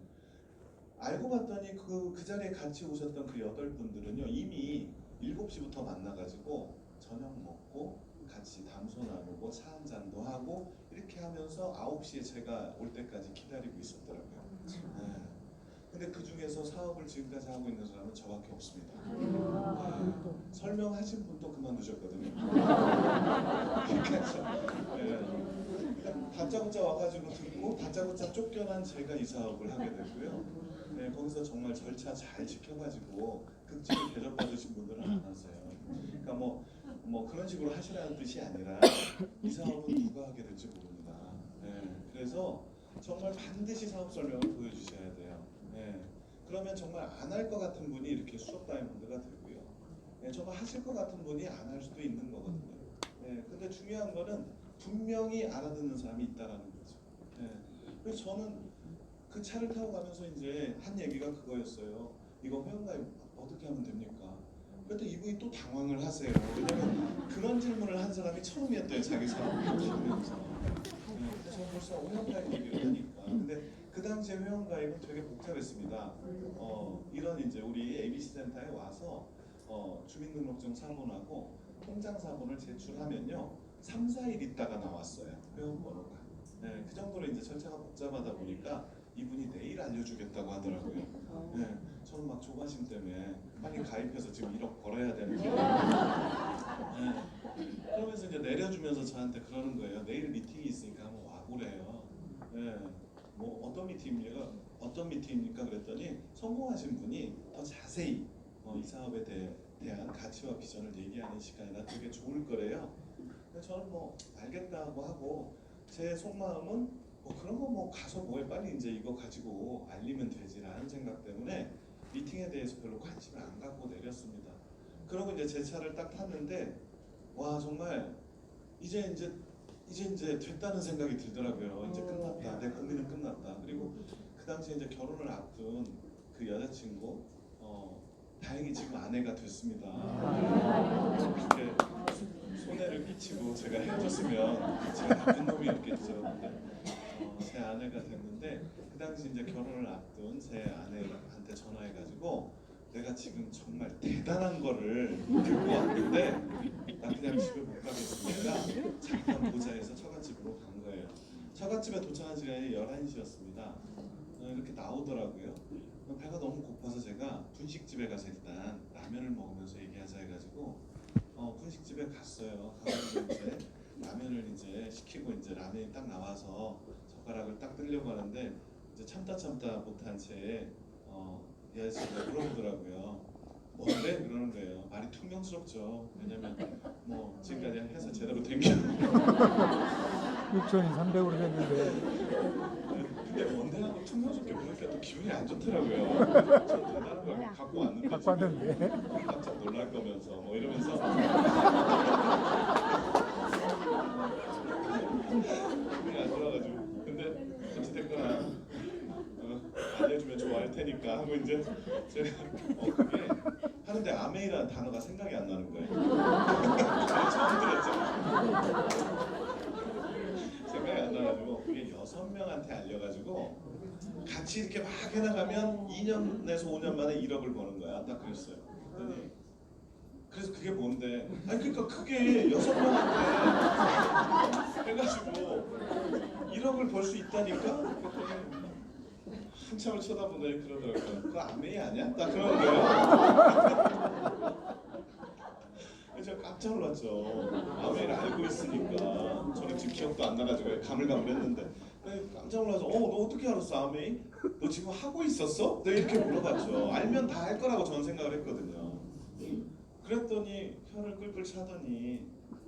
알고 봤더니 그 자리에 같이 오셨던 그 8분들은요 이미 7시부터 만나가지고 저녁 먹고 같이 담소 나누고 차 한 잔도 하고 이렇게 하면서 9시에 제가 올 때까지 기다리고 있었더라고요. 예. 근데 그 중에서 사업을 지금까지 하고 있는 사람은 저밖에 없습니다. 예. 설명하신 분도 그만두셨거든요. 그러니까 다짜고짜 와가지고 듣고 다짜고짜 쫓겨난 제가 이 사업을 하게 됐고요. 네, 거기서 정말 절차 잘 지켜가지고 극진히 대접받으신 분들은 많았어요. 그러니까 뭐 그런 식으로 하시라는 뜻이 아니라 이 사업은 누가 하게 될지 모릅니다. 네, 그래서 정말 반드시 사업 설명을 보여주셔야 돼요. 네, 그러면 정말 안 할 것 같은 분이 이렇게 수석 다이아몬드가 되고요. 네, 정말 하실 것 같은 분이 안 할 수도 있는 거거든요. 네, 근데 중요한 거는 분명히 알아듣는 사람이 있다라는 거죠. 네, 그래서 저는 그 차를 타고 가면서 이제 한 얘기가 그거였어요. 이거 회원가입 어떻게 하면 됩니까? 그랬더니 이분이 또 당황을 하세요. 왜냐면 그런 질문을 한 사람이 처음이었대요. 자기 사업을 키우면서. 그래서 벌써 회원가입 얘기를 하니까. 근데 그 당시에 회원가입은 되게 복잡했습니다. 이런 이제 우리 ABC 센터에 와서 주민등록증 사본하고 통장 사본을 제출하면요 3, 4일 있다가 나왔어요. 회원번호가. 네, 그 정도로 이제 절차가 복잡하다 보니까 이분이 내일 알려주겠다고 하더라고요. 네, 저는 막 조바심 때문에 빨리 가입해서 지금 1억 벌어야 되는데. 네, 그러면서 이제 내려주면서 저한테 그러는 거예요. 내일 미팅이 있으니까 한번 와보래요. 네, 뭐 어떤 미팅입니까? 그랬더니 성공하신 분이 더 자세히 이 사업에 대한 가치와 비전을 얘기하는 시간이라 되게 좋을 거래요. 근데 저는 뭐 알겠다고 하고 제 속마음은 그런 거 뭐 가서 뭐해 빨리 이제 이거 가지고 알리면 되지라는 생각 때문에 미팅에 대해서 별로 관심을 안 갖고 내렸습니다. 그러고 이제 제 차를 딱 탔는데 와 정말 이제 됐다는 생각이 들더라고요. 이제 끝났다. 내 고민은 끝났다. 그리고 그 당시에 이제 결혼을 앞둔 그 여자친구 다행히 지금 아내가 됐습니다. 이렇게 손해를 끼치고 제가 헤어졌으면 제가 나쁜 놈이었겠죠. 근데 제 아내가 됐는데 그 당시 이제 결혼을 앞둔 제 아내한테 전화해가지고 내가 지금 정말 대단한 거를 듣고 왔는데 나 그냥 집에 못 가겠으니까 잠깐 보자 해서 처갓집으로 간 거예요. 처갓집에 도착한 시간이 11시였습니다. 이렇게 나오더라고요. 배가 너무 고파서 제가 분식집에 가서 일단 라면을 먹으면서 얘기하자 해가지고 갔어요. 가서 이제 라면을 이제 시키고 이제 라면이 딱 나와서 젓가락을 딱 뜨려고 하는데 이제 참다 못한 채 이 아저씨가 물어보더라고요. 뭔데? 그러는 거예요. 말이 퉁명스럽죠. 왜냐면 뭐 지금까지 해서 제대로 된 게 6,300으로 됐는데 근데 뭔데 하고 퉁명스럽게 보니까 또 기분이 안 좋더라고요. 저 대단한 걸 갖고 왔는데 갖고 왔는데 지금 깜짝 놀랄 거면서 뭐 이러면서 기분이 안 좋아가지고 근데 어찌됐거나 알려주면 좋아할 테니까 하고 이제 제가 그게 하는데 아메이라는 단어가 생각이 안 나는 거예요. 처음 들었죠. 생각이 안 나가지고 그게 6명한테 알려가지고 같이 이렇게 막 해나가면 2년에서 5년 만에 1억을 버는 거야. 딱 그랬어요. 그랬더니 그래서 그게 뭔데? 아니 그러니까 그게 6명한테 해가지고 1억을 벌 수 있다니까? 그랬더니 한참을 쳐다보더니 그러더라고요. 그거 아메이 아니야? 딱 그러는 거예요. 그래서 제가 깜짝 놀랐죠. 아메이를 알고 있으니까 저는 지금 기억도 안 나가지고 가물가물했는데 깜짝 놀라서 너 어떻게 알았어 아메이? 너 지금 하고 있었어? 네 이렇게 물어봤죠. 알면 다 할 거라고 저는 생각을 했거든요. 그랬더니 혀를 끌끌 차더니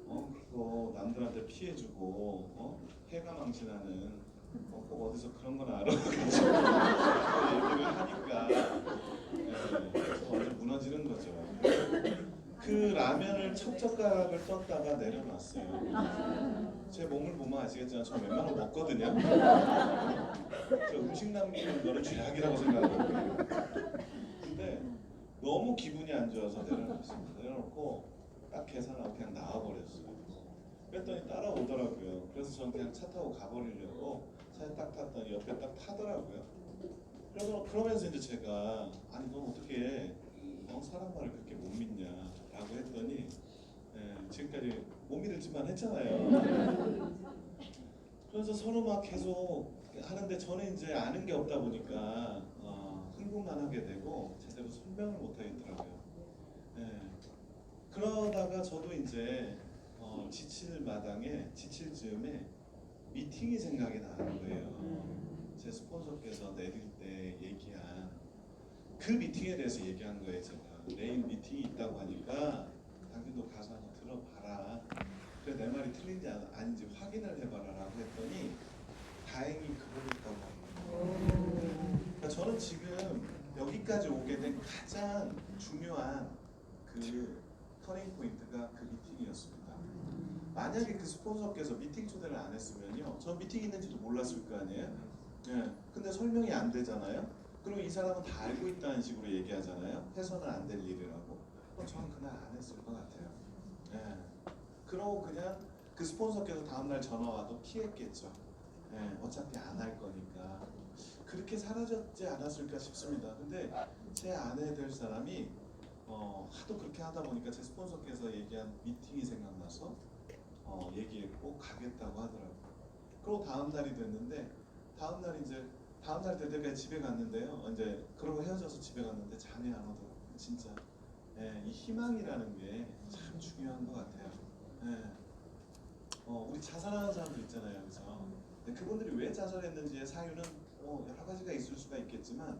그거 남들한테 피해주고 해가 망신하는 꼭 어디서 그런 건 알아가지고 얘기를 하니까 저 완전 무너지는 거죠. 그 라면을 첫 젓가락을 떴다가 내려놨어요. 제 몸을 보면 아시겠지만 저 웬만하면 먹거든요. 저 음식 남기는 거는 죄악이라고 생각하거든요. 근데 너무 기분이 안 좋아서 내려놨습니다. 내려놓고 딱 계산하고 그냥 나와버렸어요. 그랬더니 따라오더라고요. 그래서 저는 그냥 차 타고 가버리려고 차에 딱 탔더니 옆에 딱 타더라고요. 그러면서 이제 제가 아니 넌 어떻게 사람 말을 그렇게 못 믿냐라고 했더니 지금까지 못 믿을지만 했잖아요. 그래서 서로 막 계속 하는데 저는 이제 아는 게 없다 보니까 흥분만 하게 되고 제대로 설명을 못 하겠더라고요. 그러다가 저도 이제 지칠 마당에 지칠 즈음에 미팅이 생각이 나는 거예요. 제 스폰서께서 내릴 때 얘기한 그 미팅에 대해서 얘기한 거예요. 제가 내일 미팅이 있다고 하니까 당신도 가서 한번 들어봐라. 그래 내 말이 틀린지 아닌지 확인을 해봐라라고 했더니 다행히 그거였다고 합니다. 그러니까 저는 지금 여기까지 오게 된 가장 중요한 그 터닝 포인트가 그 미팅이었습니다. 만약에 그 스폰서께서 미팅 초대를 안 했으면요, 전 미팅 있는지도 몰랐을 거 아니에요. 근데 설명이 안 되잖아요. 그리고 이 사람은 다 알고 있다는 식으로 얘기하잖아요. 해서는 안 될 일이라고. 그럼 저는 그날 안 했을 것 같아요. 그러고 그냥 그 스폰서께서 다음날 전화 와도 피했겠죠. 어차피 안 할 거니까. 그렇게 사라졌지 않았을까 싶습니다. 근데 제 아내 될 사람이 하도 그렇게 하다 보니까 제 스폰서께서 얘기한 미팅이 생각나서 얘기했고 가겠다고 하더라고요. 그리고 다음 날이 됐는데 다음 날 될 때까지 집에 갔는데요. 이제 그러고 헤어져서 집에 갔는데 잠이 안 오더라고요. 진짜 이 희망이라는 게 참 중요한 것 같아요. 우리 자살하는 사람들 있잖아요, 그래서 그분들이 왜 자살했는지의 사유는 여러 가지가 있을 수가 있겠지만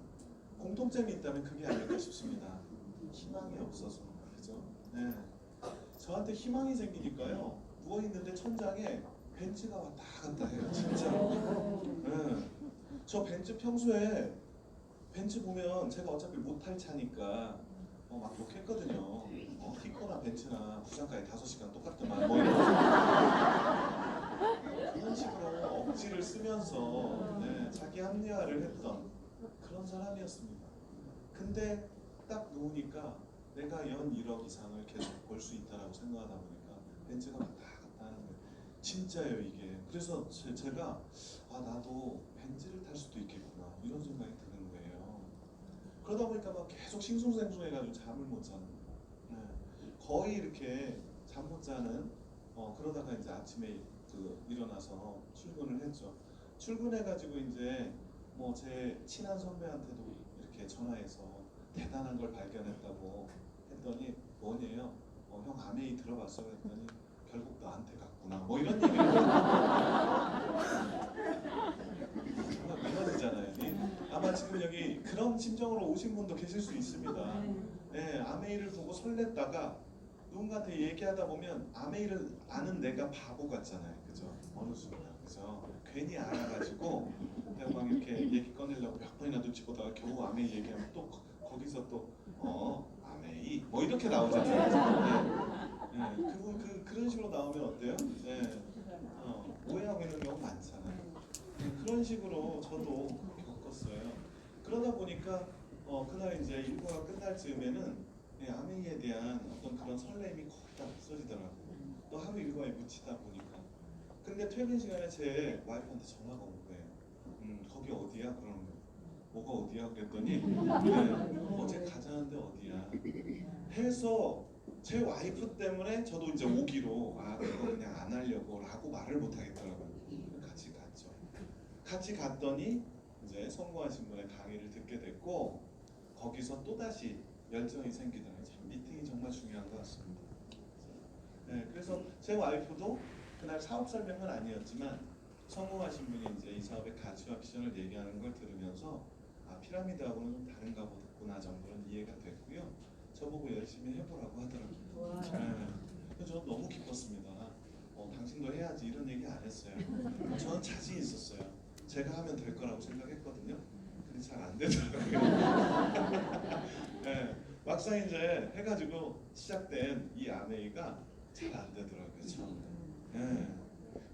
공통점이 있다면 그게 아닐까 싶습니다. 희망이 없어서 그죠? 저한테 희망이 생기니까요. 누워 있는데 천장에 벤츠가 왔다 갔다 해요, 진짜. 저 벤츠 평소에 벤츠 보면 제가 어차피 못 탈 차니까 막 욕했거든요. 티코나 벤츠나 부산까지 5시간 똑같더만 뭐 이런 식으로 억지를 쓰면서 자기 합리화를 했던 그런 사람이었습니다. 근데 딱 놓으니까 내가 연 1억 이상을 계속 벌 수 있다라고 생각하다 보니까 벤츠가 왔다 갔다 하는 거예요. 진짜예요 이게. 그래서 제가 나도 벤츠를 탈 수도 있겠구나 이런 생각이 드는 거예요. 그러다 보니까 막 계속 싱숭생숭해가지고 잠을 못 자는 거예요. 거의 이렇게 잠 못 자는 그러다가 이제 아침에 일어나서 출근을 했죠. 출근해가지고 이제 뭐 제 친한 선배한테도 이렇게 전화해서 대단한 걸 발견했다고 했더니 뭐냐요? 형 아메이 들어봤어? 그랬더니 결국 너한테 갔구나. 뭐 이런 얘기를 정말 미련이잖아요. 아마 지금 여기 그런 심정으로 오신 분도 계실 수 있습니다. 예, 아메이를 보고 설렜다가 누군가한테 얘기하다 보면 아메이를 아는 내가 바보 같잖아요. 그죠? 어느 순간. 그죠? 괜히 알아가지고 그냥 막 이렇게 얘기 꺼내려고 몇 번이나 눈치 보다가 겨우 아메이 얘기하면 또 거기서 또 아메이 뭐 이렇게 나오잖아요. 예, 그런 식으로 나오면 어때요? 예, 오해하고 있는 경우 많잖아요. 그런 식으로 저도 겪었어요. 그러다 보니까 그날 이제 일과가 끝날 즈음에는 아메이에 대한 어떤 그런 설렘이 거의 다 없어지더라고요. 또 하루 일과에 묻히다 보니까. 근데 퇴근 시간에 제 와이프한테 전화가 온 거예요. 거기 어디야? 그러는 거예요. 뭐가 어디야? 그랬더니 어제 가자는데 어디야? 해서 제 와이프 때문에 저도 이제 오기로 그거 그냥 안 하려고 라고 말을 못 하겠더라고요. 같이 갔죠. 같이 갔더니 이제 성공하신 분의 강의를 듣게 됐고 거기서 또다시 열정이 생기더라고요. 참 미팅이 정말 중요한 것 같습니다. 그래서 제 와이프도 그날 사업 설명은 아니었지만 성공하신 분이 이제 이 사업의 가치와 비전을 얘기하는 걸 들으면서 피라미드하고는 좀 다른가 보구나 정도는 이해가 됐고요. 저보고 열심히 해보라고 하더라고요. 그래서 저는 너무 기뻤습니다. 당신도 해야지 이런 얘기 안 했어요. 저는 자신 있었어요. 제가 하면 될 거라고 생각했거든요. 근데 잘 안 되더라고요. 막상 이제 해가지고 시작된 이 아메이가 잘 안 되더라고요. 처음에.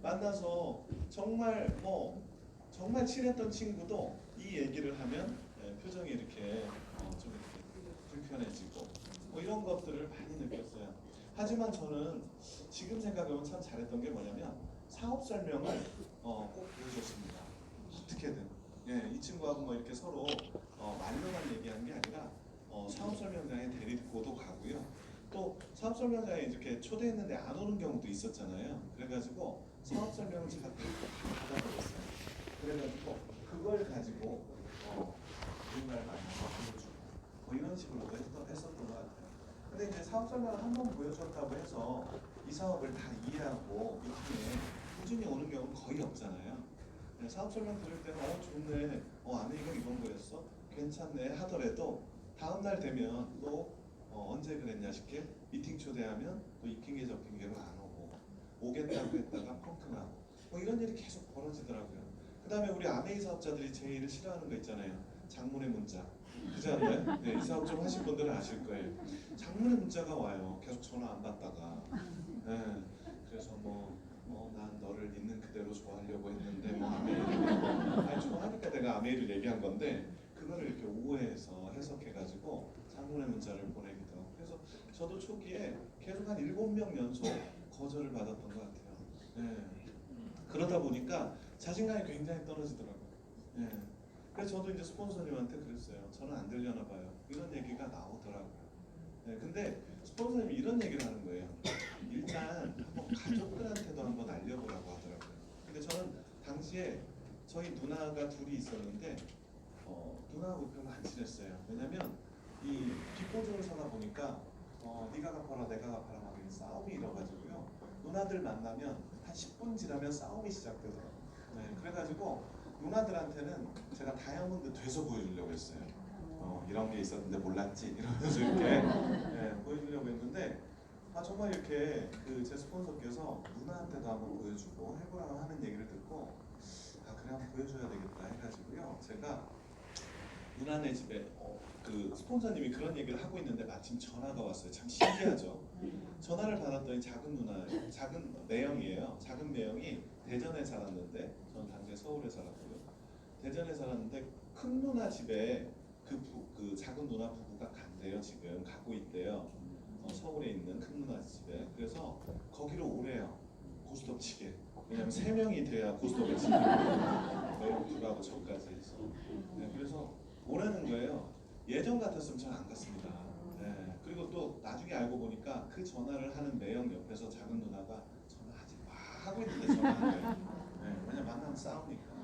만나서 정말 정말 친했던 친구도 이 얘기를 하면 표정이 이렇게 좀 이렇게 불편해지고 이런 것들을 많이 느꼈어요. 하지만 저는 지금 생각하면 참 잘했던 게 뭐냐면 사업 설명을 꼭 보여줬습니다. 어떻게든 이 친구하고 뭐 이렇게 서로 말로만 얘기하는 게 아니라 사업 설명장에 데리고도 가고요. 또 사업 설명장에 이렇게 초대했는데 안 오는 경우도 있었잖아요. 그래가지고 사업 설명을 제가 받아버렸어요. 그래가지고 그걸 가지고 누군가를 만나서 보여주고 이런 식으로도 했었던 것 같아요. 근데 이제 사업 설명을 한 번 보여줬다고 해서 이 사업을 다 이해하고 미팅에 꾸준히 오는 경우는 거의 없잖아요. 사업 설명 들을 때는 좋네, 아메이가 이런 거였어, 괜찮네 하더라도 다음 날 되면 또 언제 그랬냐 싶게 미팅 초대하면 또 이 핑계 저 핑계로 안 오고 오겠다고 했다가 펑크나고 이런 일이 계속 벌어지더라고요. 그 다음에 우리 아메이 사업자들이 제일 싫어하는 거 있잖아요. 장문의 문자. 그렇지 않나요? 네, 이 사업 좀 하신 분들은 아실 거예요. 장문의 문자가 와요. 계속 전화 안 받다가. 그래서 난 너를 있는 그대로 좋아하려고 했는데 아메이를 좋아하니까 내가 아메이를 얘기한 건데 그거를 이렇게 오해해서 해석해가지고 장문의 문자를 보내기도 하고. 그래서 저도 초기에 계속 한 7명 연속 거절을 받았던 것 같아요. 그러다 보니까 자신감이 굉장히 떨어지더라고요. 그래서 저도 이제 스폰서님한테 그랬어요. 저는 안 되려나 봐요. 이런 얘기가 나오더라고요. 근데 스폰서님이 이런 얘기를 하는 거예요. 일단 한번 가족들한테도 한번 알려보라고 하더라고요. 근데 저는 당시에 저희 누나가 둘이 있었는데 누나하고 별로 안 친했어요. 왜냐면 이 뒷보증을 사다 보니까 네가 갚아라 내가 갚아라 막 이런 싸움이 일어가지고요. 누나들 만나면 한 10분 지나면 싸움이 시작되더라고요. 그래가지고 누나들한테는 제가 다이아몬드 돼서 보여주려고 했어요. 이런 게 있었는데 몰랐지? 이러면서 이렇게 보여주려고 했는데 정말 이렇게 제 스폰서께서 누나한테도 한번 보여주고 해보라고 하는 얘기를 듣고 그래 한번 보여줘야 되겠다 해가지고요. 제가 누나네 집에 스폰서님이 그런 얘기를 하고 있는데 마침 전화가 왔어요. 참 신기하죠. 전화를 받았더니 작은 누나예요. 작은 매형이에요. 작은 매형이 대전에 살았는데 저는 당시에 서울에 살았고요. 대전에 살았는데 큰 누나 집에 그 작은 누나 부부가 간대요. 지금 가고 있대요. 서울에 있는 큰 누나 집에. 그래서 거기로 오래요. 고스톱 치게. 왜냐면 3명이 돼야 고스톱을 치게. 매형 둘하고 저까지 해서. 그래서 오라는 거예요. 예전 같았으면 저는 안 갔습니다. 그리고 또 나중에 알고 보니까 그 전화를 하는 매형 옆에서 작은 누나가 전화하지 마 하고 있는데 전화한 거예요. 왜냐면 만나면 싸우니까.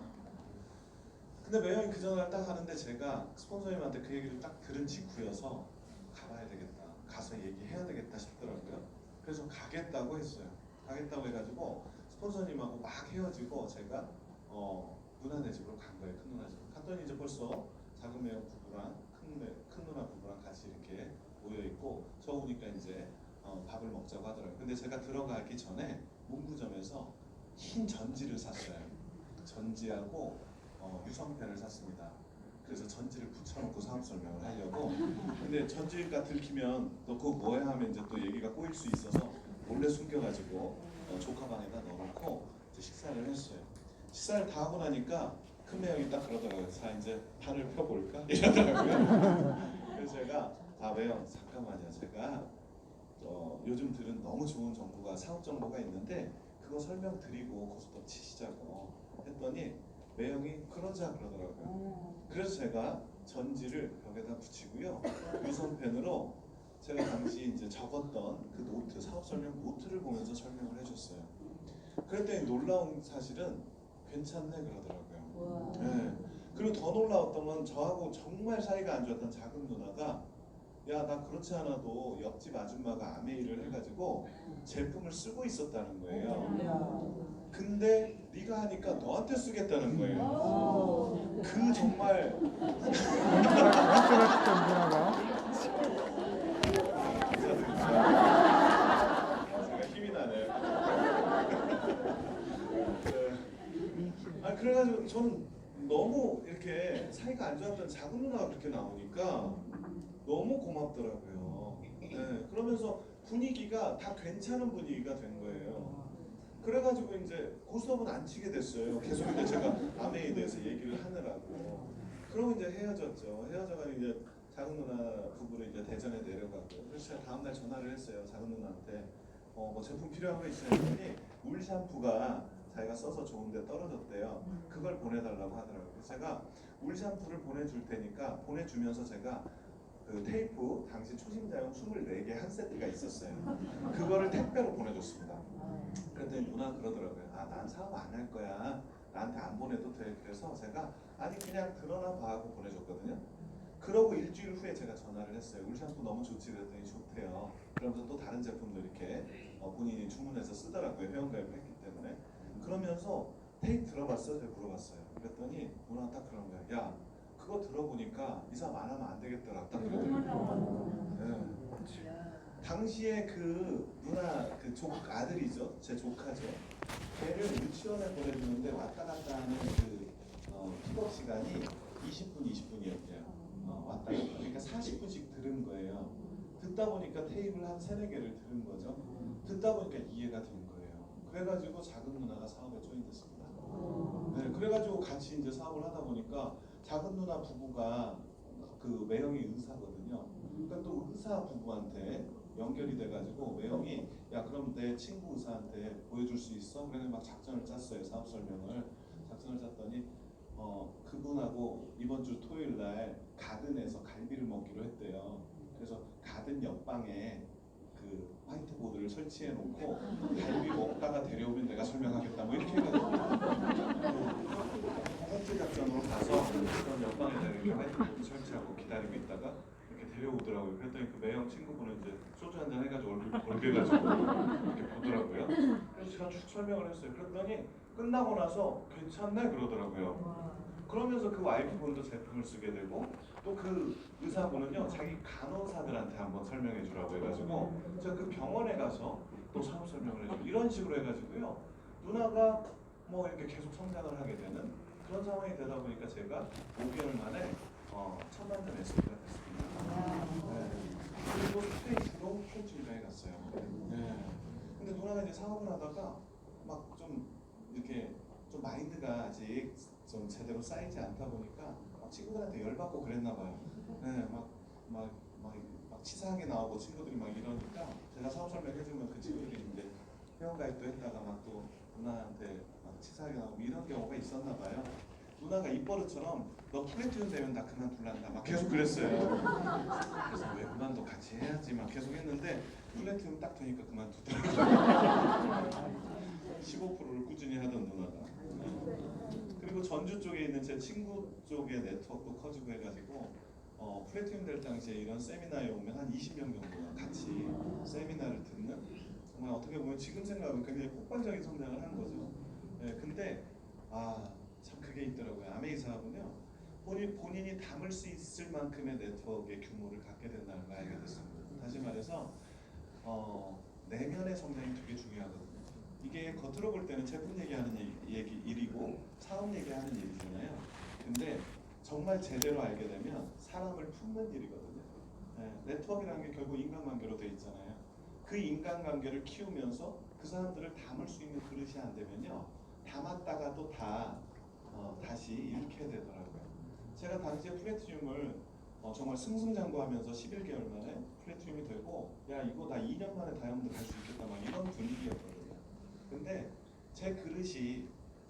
근데 매형이 그 전화를 딱 하는데 제가 스폰서님한테 그 얘기를 딱 들은 직후여서 가봐야 되겠다. 가서 얘기해야 되겠다 싶더라고요. 그래서 가겠다고 했어요. 가겠다고 해가지고 스폰서님하고 막 헤어지고 제가 누나네 집으로 간 거예요. 큰 누나 집. 갔더니 이제 벌써 작은 매형 부부랑 큰 누나 부부랑 같이 이렇게 모여 있고 저 오니까 이제 밥을 먹자고 하더라고요. 근데 제가 들어가기 전에 문구점에서 흰 전지를 샀어요. 전지하고 유성펜을 샀습니다. 그래서 전지를 붙여놓고 사업 설명을 하려고. 근데 전지가 들키면 너 그거 뭐야 하면 이제 또 얘기가 꼬일 수 있어서 몰래 숨겨가지고 조카 방에다 넣어놓고 이제 식사를 했어요. 식사를 다 하고 나니까 큰 매형이 딱 그러더라고요. 자 이제 판을 펴볼까? 이러더라고요. 그래서 제가 매형 잠깐만요. 제가 요즘 들은 너무 좋은 정보가 사업 정보가 있는데 그거 설명드리고 고스톱 치시자고 했더니 매형이 그러더라고요. 그래서 제가 전지를 벽에다 붙이고요. 유선펜으로 제가 당시 이제 적었던 그 노트, 사업 설명 노트를 보면서 설명을 해줬어요. 그랬더니 놀라운 사실은 괜찮네 그러더라고요. 네. 그리고 더 놀라웠던 건 저하고 정말 사이가 안 좋았던 작은 누나가 야, 나 그렇지 않아도 옆집 아줌마가 아메이를 해가지고 제품을 쓰고 있었다는 거예요. 근데 네가 하니까 너한테 쓰겠다는 거예요. 그 정말 제가 힘이 나네요. 그래가지고 저는 너무 이렇게 사이가 안 좋았던 작은 누나가 그렇게 나오니까 너무 고맙더라고요. 네, 그러면서 분위기가 다 괜찮은 분위기가 된 거예요. 그래가지고 이제 고스톱은 안 치게 됐어요. 계속 이제 제가 아메에 대해서 얘기를 하느라고. 그러고 이제 헤어졌죠. 헤어져가지고 이제 작은 누나 부부를 이제 대전에 내려가고. 그래서 제가 다음날 전화를 했어요. 작은 누나한테 뭐 제품 필요한 거 있어요 했더니 울 샴푸가 자기가 써서 좋은데 떨어졌대요. 그걸 보내달라고 하더라고요. 그래서 제가 울 샴푸를 보내줄 테니까 보내주면서 제가 그 테이프 당시 초심자용 24개 한 세트가 있었어요. 그거를 택배로 보내줬습니다. 그랬더니 누나 그러더라고요. 난 사업 안 할 거야. 나한테 안 보내도 돼. 그래서 제가 아니 그냥 들어나 봐 하고 보내줬거든요. 그러고 일주일 후에 제가 전화를 했어요. 울 샴푸 너무 좋지 그랬더니 좋대요. 그러면서 또 다른 제품도 이렇게 본인이 주문해서 쓰더라고요. 회원가입을 했기 때문에. 그러면서 테이프 들어봤어? 제가 물어봤어요. 그랬더니 누나가 딱 그런 거야. 야 그거 들어보니까 이 사업 안 하면 안 되겠더라. 딱 그러더라고요. 네. 당시에 그 누나 그 아들이죠. 제 조카죠. 걔를 유치원에 보내주는데 왔다 갔다 하는 그 픽업 시간이 20분이었대요. 왔다 갔다. 그러니까 40분씩 들은 거예요. 듣다 보니까 테이프를 한 3-4개를 들은 거죠. 듣다 보니까 이해가 된 거예요. 그래가지고 작은 누나가 사업에 조인됐습니다. 네, 그래가지고 같이 이제 사업을 하다 보니까 작은 누나 부부가 그 매형이 의사거든요. 그러니까 또 의사 부부한테 연결이 돼가지고 매형이 야 그럼 내 친구 의사한테 보여줄 수 있어? 그래서 막 작전을 짰어요. 사업 설명을 작전을 짰더니 그분하고 이번 주 토요일 날 가든에서 갈비를 먹기로 했대요. 그래서 가든 옆방에 그 화이트보드를 설치해 놓고 갈비 먹다가 데려오면 내가 설명하겠다 뭐 이렇게 해가지고 홍제 작전으로 가서 그런 옆방에다 이렇게 화이트보드 설치하고 기다리고 있다가 이렇게 데려오더라고요. 그랬더니 그 매형 친구분은 이제 소주 한잔 해가지고 얼굴 벌게가지고 이렇게 보더라고요. 그래서 제가 쭉 설명을 했어요. 그랬더니 끝나고 나서 괜찮네 그러더라고요. 그러면서 그 와이프분도 제품을 쓰게 되고 또 그 의사분은요 자기 간호사들한테 한번 설명해 주라고 해가지고 제가 그 병원에 가서 또 사업 설명을 해주고 이런 식으로 해가지고요 누나가 뭐 이렇게 계속 성장을 하게 되는 그런 상황이 되다 보니까 제가 5개월 만에 1000만 점 SP가 됐습니다. 네. 그리고 스테이지로 코칭장에 갔어요. 네. 근데 누나가 이제 사업을 하다가 막 좀 이렇게 좀 마인드가 아직 좀 제대로 쌓이지 않다 보니까 친구들한테 열받고 그랬나 봐요. 네, 막 치사하게 나오고 친구들이 막 이러니까 제가 사업 설명해주면 그 친구들이 이제 회원가입도 했다가 막 또 누나한테 막 치사하게 나오고 이런 경우가 있었나 봐요. 누나가 입버릇처럼 너 플래티넘 되면 나 그만둘란다 막 계속 그랬어요. 그래서 왜 그만둬 같이 해야지 막 계속 했는데 플래티넘 딱 되니까 그만두더라고요. 15%를 꾸준히 하던 누나가. 그리고 전주 쪽에 있는 제 친구 쪽의 네트워크도 커지고 해가지고 플래티넘 될 당시에 이런 세미나에 오면 한 20명 정도가 같이 세미나를 듣는 지금 생각하면 굉장히 폭발적인 성장을 한 거죠. 예, 근데 참 그게 있더라고요. 아메이 사업은요. 본인이 담을 수 있을 만큼의 네트워크의 규모를 갖게 된다는 걸 알게 됐습니다. 다시 말해서 내면의 성장이 되게 중요하거든요. 이게 겉으로 볼 때는 제품 얘기하는 일이고 사업 얘기하는 일이잖아요. 근데 정말 제대로 알게 되면 사람을 품는 일이거든요. 네, 네트워크라는 게 결국 인간관계로 돼 있잖아요. 그 인간관계를 키우면서 그 사람들을 담을 수 있는 그릇이 안 되면요, 담았다가 또 다시 잃게 되더라고요. 제가 당시에 플래티늄을 정말 승승장구하면서 11개월 만에 플래티늄이 되고, 야 이거 나 2년 만에 다이아몬드 갈 수 있겠다 막 이런 분위기였거든요. 근데 제 그릇이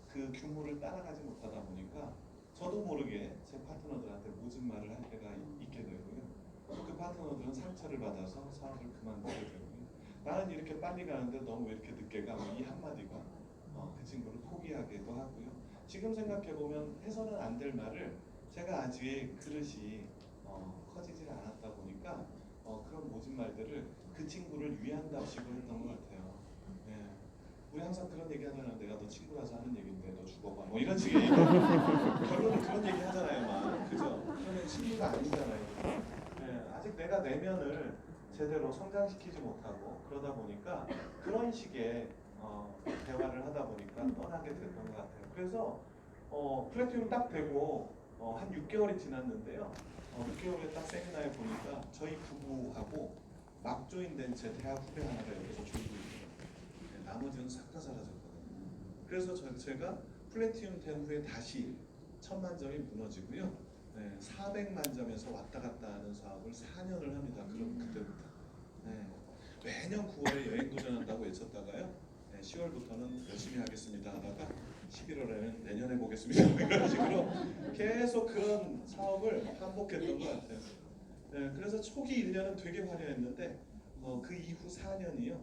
그 규모를 따라가지 못하다 보니까 저도 모르게 제 파트너들한테 모진 말을 할 때가 있게 되고요. 그 파트너들은 상처를 받아서 사업을 그만두게 되고요. 나는 이렇게 빨리 가는데 너무 왜 이렇게 늦게 가? 이 한마디가 그 친구를 포기하기도 하고요. 지금 생각해 보면 해서는 안 될 말을 제가 아직 그릇이 커지질 않았다 보니까 그런 모진 말들을 그 친구를 위한답시고 했던 것 같아요. 예. 우리 항상 그런 얘기 하잖아요. 내가 너 친구라서 하는 얘기인데 너 죽어봐. 뭐 이런 식의 결론은 그런 얘기 하잖아요. 막 그죠? 그러면 친구가 아니잖아요. 예. 아직 내가 내면을 제대로 성장시키지 못하고 그러다 보니까 그런 식의 대화를 하다 보니까 떠나게 됐던 것 같아요. 그래서 플래티넘 딱 되고 한 6개월이 지났는데요. 6개월에 딱 세미나에 보니까 저희 부부하고 막 조인된 제 대학 후배 하나가 여기서 졸고 있어요. 네, 나머지는 싹 다 사라졌거든요. 그래서 제가 플래티넘 된 후에 다시 1000만 점이 무너지고요. 네, 400만 점에서 왔다 갔다 하는 사업을 4년을 합니다. 그럼 그때부터. 네, 매년 9월에 여행 도전한다고 외쳤다가요. 네, 10월부터는 열심히 하겠습니다 하다가 11월에는 내년에 보겠습니다. 이런 식으로 계속 그런 사업을 반복했던 것 같아요. 네, 그래서 초기 1년은 되게 화려했는데 그 이후 4년이요.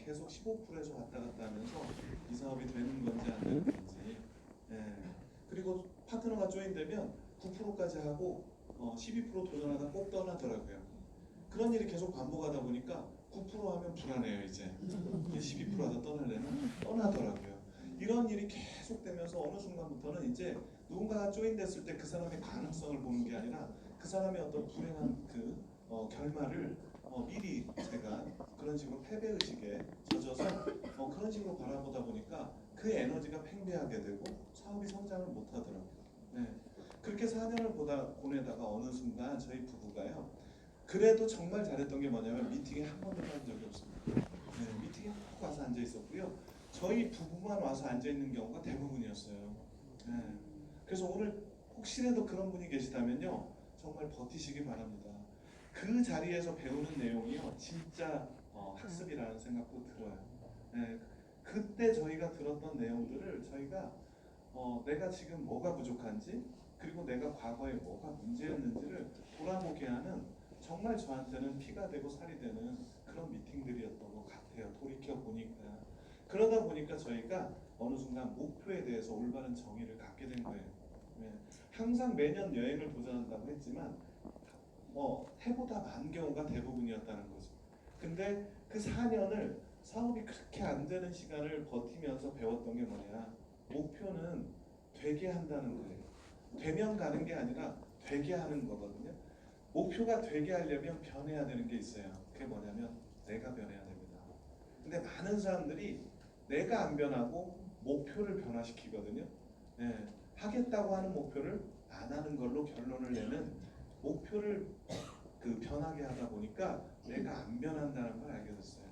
계속 15%에서 왔다 갔다 하면서 이 사업이 되는 건지 안 되는 건지. 네. 그리고 파트너가 조인되면 9%까지 하고 12% 도전하다 꼭 떠나더라고요. 그런 일이 계속 반복하다 보니까 9% 하면 불안해요. 이제 12% 하다 떠날래나 떠나더라고요. 이런 일이 계속되면서 어느 순간부터는 이제 누군가가 조인됐을 때 그 사람의 가능성을 보는 게 아니라 그 사람의 어떤 불행한 그 결말을 미리 제가 그런 식으로 패배의식에 젖어서 그런 식으로 바라보다 보니까 그 에너지가 팽배하게 되고 사업이 성장을 못하더라고요. 네. 그렇게 4년을 보내다가 어느 순간 저희 부부가요. 그래도 정말 잘했던 게 뭐냐면 미팅에 한 번도 간 적이 없습니다. 네, 미팅에 꼭 와서 앉아 있었고요. 저희 부부만 와서 앉아 있는 경우가 대부분이었어요. 네. 그래서 오늘 혹시라도 그런 분이 계시다면요, 정말 버티시기 바랍니다. 그 자리에서 배우는 내용이요, 진짜 학습이라는 생각도 들어요. 네. 그때 저희가 들었던 내용들을 저희가 내가 지금 뭐가 부족한지, 그리고 내가 과거에 뭐가 문제였는지를 돌아보게 하는 정말 저한테는 피가 되고 살이 되는 그런 미팅들이었던 것 같아요. 돌이켜 보니까. 그러다 보니까 저희가 어느 순간 목표에 대해서 올바른 정의를 갖게 된 거예요. 네. 항상 매년 여행을 도전한다고 했지만 해보다 만 경우가 대부분이었다는 거죠. 근데 그 4년을 사업이 그렇게 안 되는 시간을 버티면서 배웠던 게 뭐냐? 목표는 되게 한다는 거예요. 되면 가는 게 아니라 되게 하는 거거든요. 목표가 되게 하려면 변해야 되는 게 있어요. 그게 뭐냐면 내가 변해야 됩니다. 근데 많은 사람들이 내가 안 변하고 목표를 변화시키거든요. 네, 하겠다고 하는 목표를 안 하는 걸로 결론을 내는 목표를 변하게 하다 보니까 내가 안 변한다는 걸 알게 됐어요.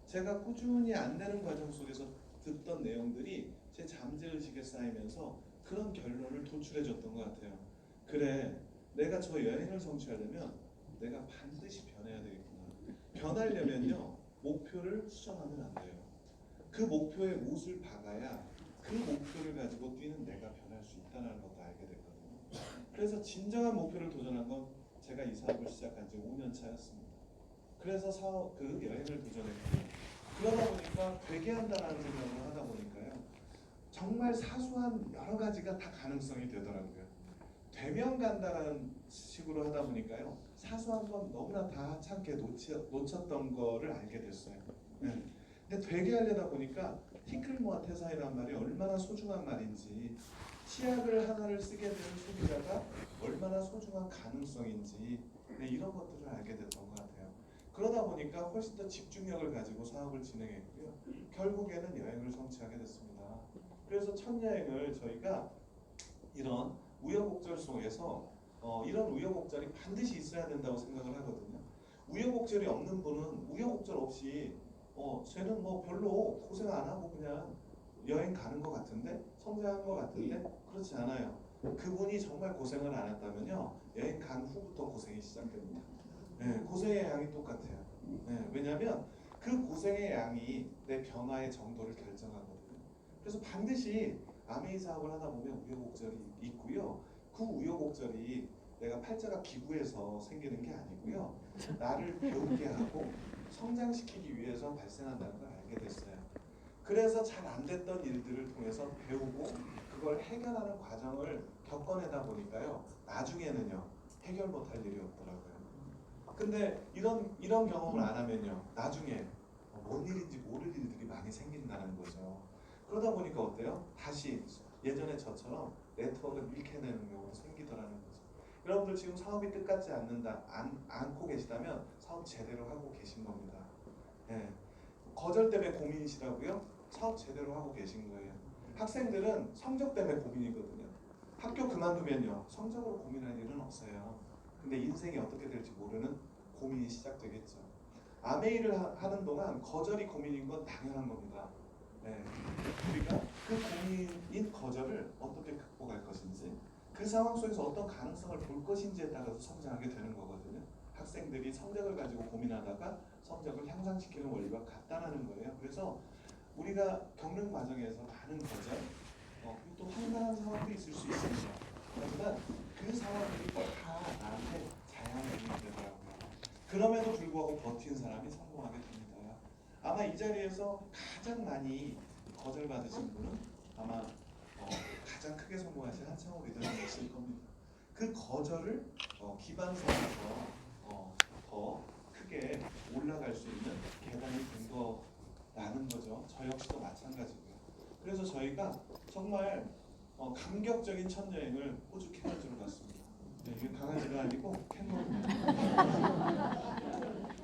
제가 꾸준히 안 되는 과정 속에서 듣던 내용들이 제 잠재의식에 쌓이면서 그런 결론을 도출해줬던 것 같아요. 그래, 내가 저 여행을 성취하려면 내가 반드시 변해야 되겠구나. 변하려면요, 목표를 수정하면 안 돼요. 그 목표에 못을 박아야 그 목표를 가지고 뛰는 내가 변할 수 있다는 것도 알게 됐거든요. 그래서 진정한 목표를 도전한 건 제가 이 사업을 시작한 지 5년 차였습니다. 그래서 여행을 도전했고, 그러다 보니까 되게 한다는 생각을 하다 보니까요, 정말 사소한 여러 가지가 다 가능성이 되더라고요. 되면 간다라는 식으로 하다 보니까요, 사소한 건 너무나 다 하찮게 놓쳤던 거를 알게 됐어요. 네. 근데 되게 하려다 보니까 티끌모아 태산이란 말이 얼마나 소중한 말인지, 치약을 하나를 쓰게 되는 소비자가 얼마나 소중한 가능성인지, 네, 이런 것들을 알게 됐던 것 같아요. 그러다 보니까 훨씬 더 집중력을 가지고 사업을 진행했고요. 결국에는 여행을 성취하게 됐습니다. 그래서 첫 여행을 저희가 이런 우여곡절 속에서 이런 우여곡절이 반드시 있어야 된다고 생각을 하거든요. 우여곡절이 없는 분은 우여곡절 없이 쟤는 뭐 별로 고생 안 하고 그냥 여행 가는 것 같은데, 성장한 것 같은데, 그렇지 않아요. 그분이 정말 고생을 안 했다면요, 여행 간 후부터 고생이 시작됩니다. 네, 고생의 양이 똑같아요. 네, 왜냐하면 그 고생의 양이 내 변화의 정도를 결정하거든요. 그래서 반드시 아메이 사업을 하다 보면 우여곡절이 있고요. 그 우여곡절이 내가 팔자가 기구에서 생기는 게 아니고요, 나를 배우게 하고 성장시키기 위해서 발생한다는 걸 알게 됐어요. 그래서 잘 안 됐던 일들을 통해서 배우고 그걸 해결하는 과정을 겪어내다 보니까요, 나중에는요 해결 못할 일이 없더라고요. 근데 이런 경험을 안 하면요, 나중에 뭔 일인지 모를 일들이 많이 생긴다는 거죠. 그러다 보니까 어때요? 다시 예전에 저처럼 네트워크를 밀켜내는 경우가 생기더라는 거죠. 여러분들 지금 사업이 끝같지 않고 계시다면 사업 제대로 하고 계신 겁니다. 예. 거절 때문에 고민이시라고요? 사업 제대로 하고 계신 거예요. 학생들은 성적 때문에 고민이거든요. 학교 그만두면요, 성적으로 고민할 일은 없어요. 근데 인생이 어떻게 될지 모르는 고민이 시작되겠죠. 아메이를 하는 동안 거절이 고민인 건 당연한 겁니다. 네. 우리가 그 고민인 거절을 어떻게 극복할 것인지, 그 상황 속에서 어떤 가능성을 볼 것인지에 따라서 성장하게 되는 거거든요. 학생들이 성적을 가지고 고민하다가 성적을 향상시키는 원리가 같다는 거예요. 그래서 우리가 겪는 과정에서 많은 거절, 그리고 또 황당한 상황도 있을 수 있습니다. 하지만 그 상황들이 다 나한테 자양분이 되더라고요. 그럼에도 불구하고 버틴 사람이 성공하게 됩니다. 아마 이 자리에서 가장 많이 거절받으신 분은 아마 가장 크게 성공하신 한창호 리더님이실 겁니다. 그 거절을 기반 삼아서 더 크게 올라갈 수 있는 계단이 된 거라는 거죠. 저 역시도 마찬가지고요. 그래서 저희가 정말 감격적인 첫 여행을 호주 캐나다로 갔습니다. 네, 이게 강아지가 아니고 캥거루입니다.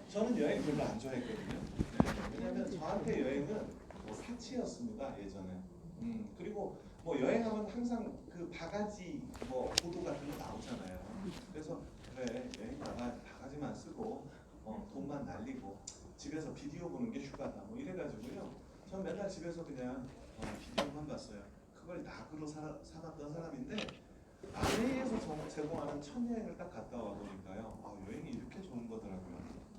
저는 여행 별로 안 좋아했거든요. 네, 왜냐하면 저한테 여행은 사치였습니다, 예전에. 그리고 뭐 여행하면 항상 그 바가지 보도 같은 거 나오잖아요. 그래서 그래, 여행 가면 바가지만 쓰고 돈만 날리고 집에서 비디오 보는 게 휴가다 뭐 이래가지고요, 전 맨날 집에서 그냥 비디오만 봤어요. 그걸 낙으로 삼았던 사람인데, 아메이에서 제공하는 첫 여행을 딱 갔다 와 보니까요, 여행이 이렇게 좋은 거더라고요.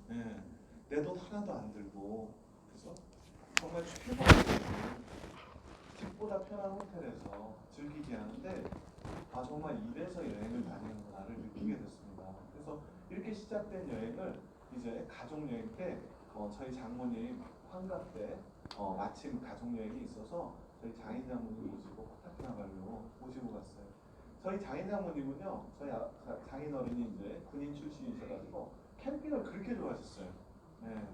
네, 내 돈 하나도 안 들고, 그래서 정말 최고의 집보다 편한 호텔에서 즐기게 하는데, 정말 이래서 여행을 많이 하는구나를 느끼게 됐습니다. 그래서 이렇게 시작된 여행을 이제 가족 여행 때 저희 장모님 환갑 때 마침 가족 여행이 있어서 저희 장인 장모님 모시고 코타키나발루 모시고 갔어요. 저희 장인 장모님은요, 저희 장인 어른이 이제 군인 출신이셔가지고 캠핑을 그렇게 좋아하셨어요. 네.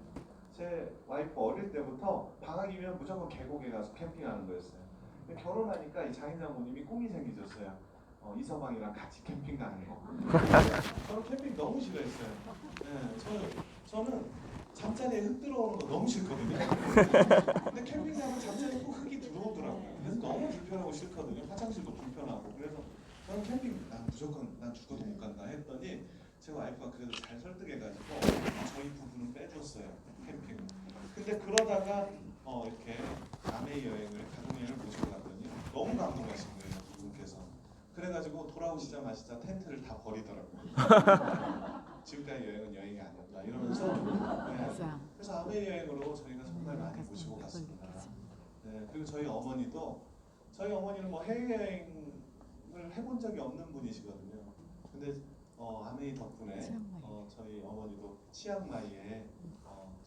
제 와이프 어릴 때부터 방학이면 무조건 계곡에 가서 캠핑하는 거였어요. 근데 결혼하니까 이 장인 장모님이 꿈이 생기셨어요. 이서방이랑 같이 캠핑 가는 거. 저는 캠핑 너무 싫어했어요. 네, 저는 잠자리에 흙 들어오는 거 너무 싫거든요. 근데 캠핑 가면 잠자리에 꼭 흙이 들어오더라고요. 그래서 너무 불편하고 싫거든요. 화장실도 불편하고. 그래서 저는 캠핑 난 죽어도 못 간다 했더니 제 와이프가 그래도 잘 설득해가지고 저희 부부는 빼줬어요, 캠핑. 근데 그러다가 이렇게 아메이 여행을 가족 여행을 모시고 갔더니 너무 감동하신 거예요, 부부께서. 그래가지고 돌아오시자마자 텐트를 다 버리더라고요. 지금까지 여행은 여행이 아니었다 이러면서. 네. 그래서 아메이 여행으로 저희가 정말 많이 모시고 갔습니다. 네. 그리고 저희 어머니는 뭐 해외여행을 해본 적이 없는 분이시거든요. 근데 아메이 덕분에 저희 어머니도 치앙마이에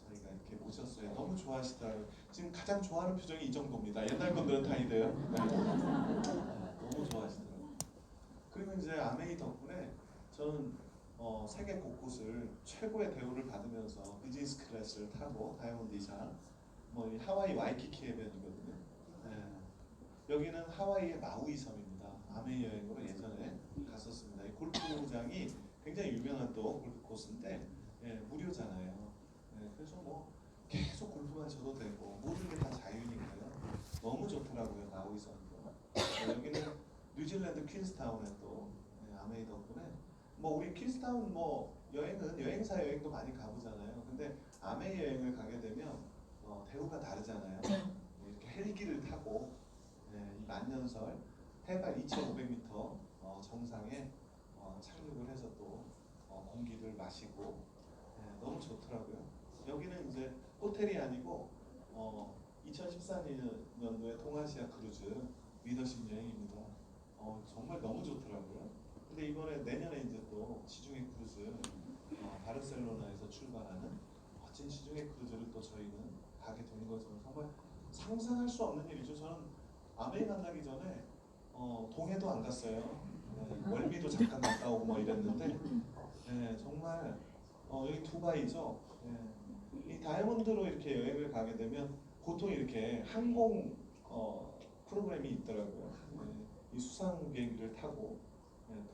저희가 이렇게 모셨어요. 너무 좋아하시더라고요. 지금 가장 좋아하는 표정이 이 정도입니다. 옛날 분들은 다 이래요. 네. 너무 좋아하시더라고요. 그리고 이제 아메이 덕분에 저는 세계 곳곳을 최고의 대우를 받으면서 비즈니스 클래스를 타고 다이아몬드 이상 이 하와이 와이키키 해변이거든요. 여기는 하와이의 마우이 섬입니다. 아메이 여행으로 예전에 갔었습니다. 이 골프장이 굉장히 유명한 또 골프 코스인데 무료잖아요. 그래서 뭐 계속 골프만 쳐도 되고 모든 게 다 자유니까요. 너무 좋더라고요. 마우이 섬도. 여기는 뉴질랜드 퀸스타운에 또 아메이 덕분에 우리 퀸스타운 여행은 여행사 여행도 많이 가보잖아요. 근데 아메이 여행을 가게 되면 대우가 다르잖아요. 이렇게 헬기를 타고 이 만년설 해발 2,500m 정상에 착륙을 해서 또 공기를 마시고 너무 좋더라고요. 여기는 이제 호텔이 아니고 2014년도에 동아시아 크루즈 리더십 여행입니다. 정말 너무 좋더라고요. 근데 이번에 내년에 이제 또 지중해 크루즈 바르셀로나에서 출발하는 멋진 지중해 크루즈를 또 저희는 가게 된 거죠. 정말 상상할 수 없는 일이죠. 저는 아메이 만나기 전에 동해도 안 갔어요. 월미도 잠깐 갔다 오고 이랬는데 정말 여기 두바이죠. 이 다이아몬드로 이렇게 여행을 가게 되면 보통 이렇게 항공 프로그램이 있더라고요. 이 수상 비행기를 타고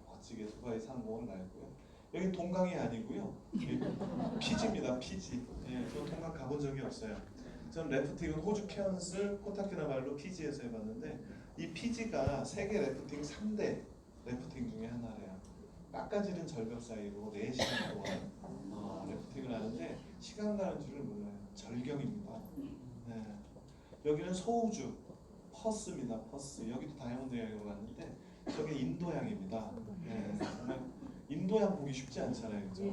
멋지게 두바이 항공을 날고요. 여기 동강이 아니고요. 피지입니다. 피지. 저 동강 가본 적이 없어요. 전 래프팅은 호주 케언스 코타키나발루 피지에서 해봤는데 이 피지가 세계 래프팅 3대 래프팅 중에 하나래요. 깎아지른 절벽 사이로 4시간 동안 래프팅을 하는데 시간 가는 줄을 몰라요. 절경입니다. 여기는 소우주 퍼스입니다. 퍼스. 여기도 다이아몬드 여행으로 갔는데 저게 인도양입니다. 정말 인도양 보기 쉽지 않잖아요, 그죠?